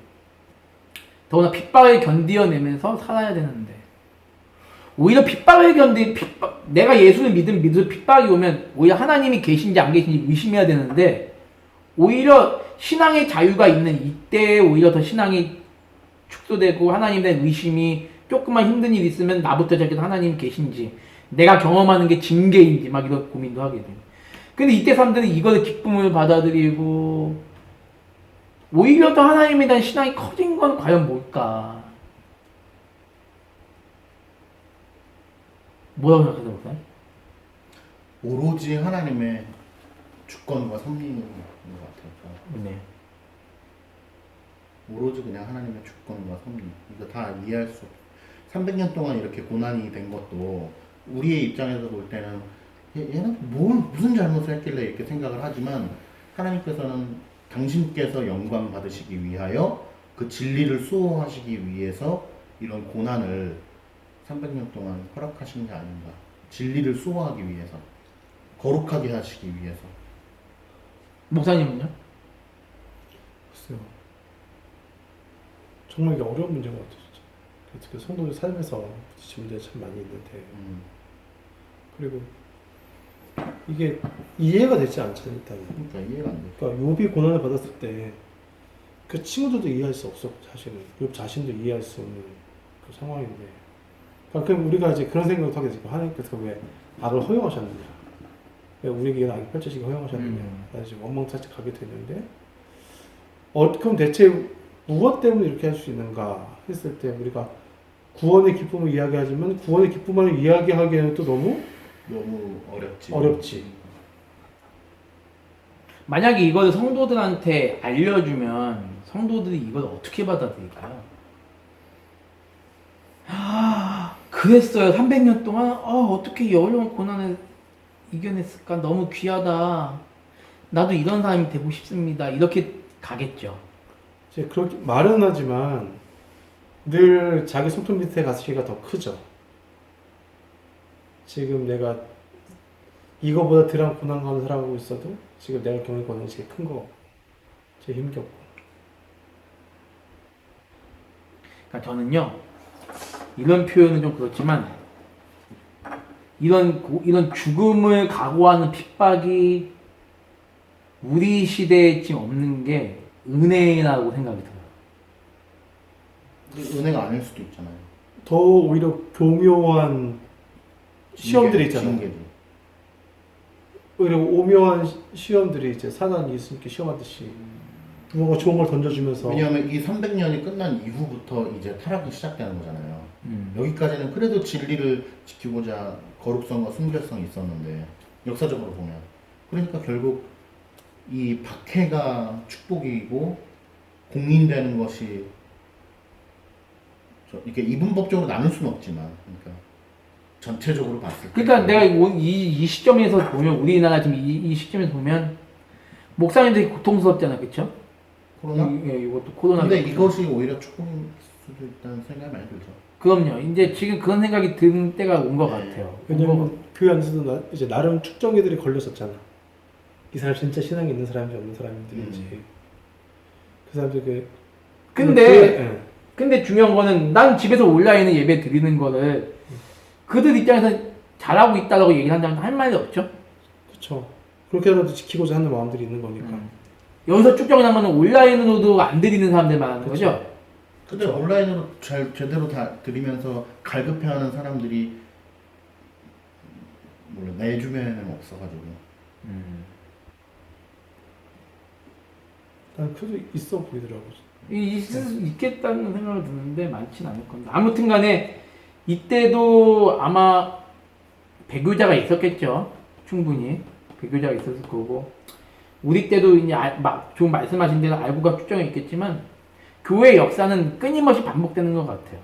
더구나 핍박을 견디어내면서 살아야 되는데, 오히려 내가 예수를 믿을 핍박이 오면 오히려 하나님이 계신지 안 계신지 의심해야 되는데, 오히려 신앙의 자유가 있는 이때에 오히려 더 신앙이 축소되고 하나님에 대한 의심이, 조금만 힘든 일 있으면 나부터 시작해서 하나님 계신지, 내가 경험하는 게 징계인지 막 이런 고민도 하게 돼요. 근데 이때 사람들은 이거를 기쁨을 받아들이고, 오히려 더 하나님에 대한 신앙이 커진 건 과연 뭘까? 뭐라고 생각하세요, 목사님? 오로지 하나님의 주권과 섭리인 것 같아요. 네. 오로지 그냥 하나님의 주권과 섭리. 이거 다 이해할 수 없어. 300년 동안 이렇게 고난이 된 것도 우리의 입장에서 볼 때는 얘는 무슨 잘못을 했길래 이렇게 생각을 하지만, 하나님께서는 당신께서 영광 받으시기 위하여 그 진리를 수호하시기 위해서 이런 고난을 300년 동안 허락하신 게 아닌가. 진리를 수호하기 위해서, 거룩하게 하시기 위해서. 목사님은요? 글쎄요. 정말 이게 어려운 문제인 것 같아요. 진짜. 특히 성도들 삶에서 부딪히는 문제가 참 많이 있는데 그리고 이게 이해가 되지 않잖아요. 일단. 그러니까 이해가 안 돼. 그러니까 욥이 고난을 받았을 때 그 친구들도 이해할 수 없어. 사실은 욥 자신도 이해할 수 없는 그 상황인데. 그러니까 그럼 우리가 이제 그런 생각을 하게 되고 하나님께서 왜 악을 허용하셨느냐? 왜 우리에게 이런 악이 펼쳐지게 허용하셨느냐? 나 지금 원망차치 가게 되는데 그럼 대체 무엇 때문에 이렇게 할 수 있는가 했을 때 우리가 구원의 기쁨을 이야기하지만 구원의 기쁨을 이야기하기에는 또 너무 어렵지. 어렵지. 만약에 이걸 성도들한테 알려주면 성도들이 이걸 어떻게 받아들일까요? 그랬어요. 300년 동안 어떻게 이 어려운 고난을 이겨냈을까? 너무 귀하다. 나도 이런 사람이 되고 싶습니다. 이렇게 가겠죠. 이제 그렇게 말은 하지만 늘 자기 손톱 밑에 가시기가 더 크죠. 지금 내가 이거보다 덜한 고난 가운데 살아가고 있어도 지금 내가 겪는 고난이 제일 큰 거, 제일 힘겹고. 그러니까 저는요, 이런 표현은 좀 그렇지만, 이런 죽음을 각오하는 핍박이 우리 시대에 지금 없는 게 은혜라고 생각이 들어요. 근데 은혜가 아닐 수도 있잖아요. 더 오히려 교묘한 시험들이 있잖아요. 징계들. 오히려 오묘한 시험들이 이제 사단이 예수님께 시험하듯이 뭔가 좋은 걸 던져주면서. 왜냐하면 이 300년이 끝난 이후부터 이제 타락이 시작되는 거잖아요. 여기까지는 그래도 진리를 지키고자 거룩성과 순결성이 있었는데 역사적으로 보면 그러니까 결국 이 박해가 축복이고 공인되는 것이 이렇게 이분법적으로 나눌 수는 없지만 그러니까 전체적으로 봤을 때 그러니까 내가 이 시점에서 보면, 우리나라 지금 이 시점에서 보면, 목사님들이 고통스럽잖아요. 그쵸? 코로나? 이것도 코로나. 근데 이것이 오히려 축복일 수도 있다는 생각이 많이 들죠. 그럼요. 이제 지금 그런 생각이 드는 때가 온 것 같아요. 왜냐면 교회 안에서도 이제 나름 축정이들이 걸렸었잖아. 이 사람 진짜 신앙이 있는 사람인지 없는 사람인지. 그 사람들 근데 중요한 거는 난 집에서 온라인에 예배 드리는 거를 그들 입장에서 잘하고 있다고 얘기를 한다면 할 말이 없죠. 그렇죠. 그렇게라도 지키고자 하는 마음들이 있는 거니까. 여기서 쭉정이 나면 온라인으로도 안 드리는 사람들 말하는 거죠. 근데 온라인으로 제대로 다 드리면서 갈급해하는 사람들이 몰라 내 주변에는 없어가지고. 난 그래도 있어 보이더라고. 있겠다는 생각을 드는데 많지는 않을 겁니다. 아무튼 간에 이때도 아마 배교자가 있었겠죠. 충분히 배교자가 있었을 거고, 우리 때도 이제 막 좀 말씀하신 대로 알고가 추정이 있겠지만 교회의 역사는 끊임없이 반복되는 것 같아요.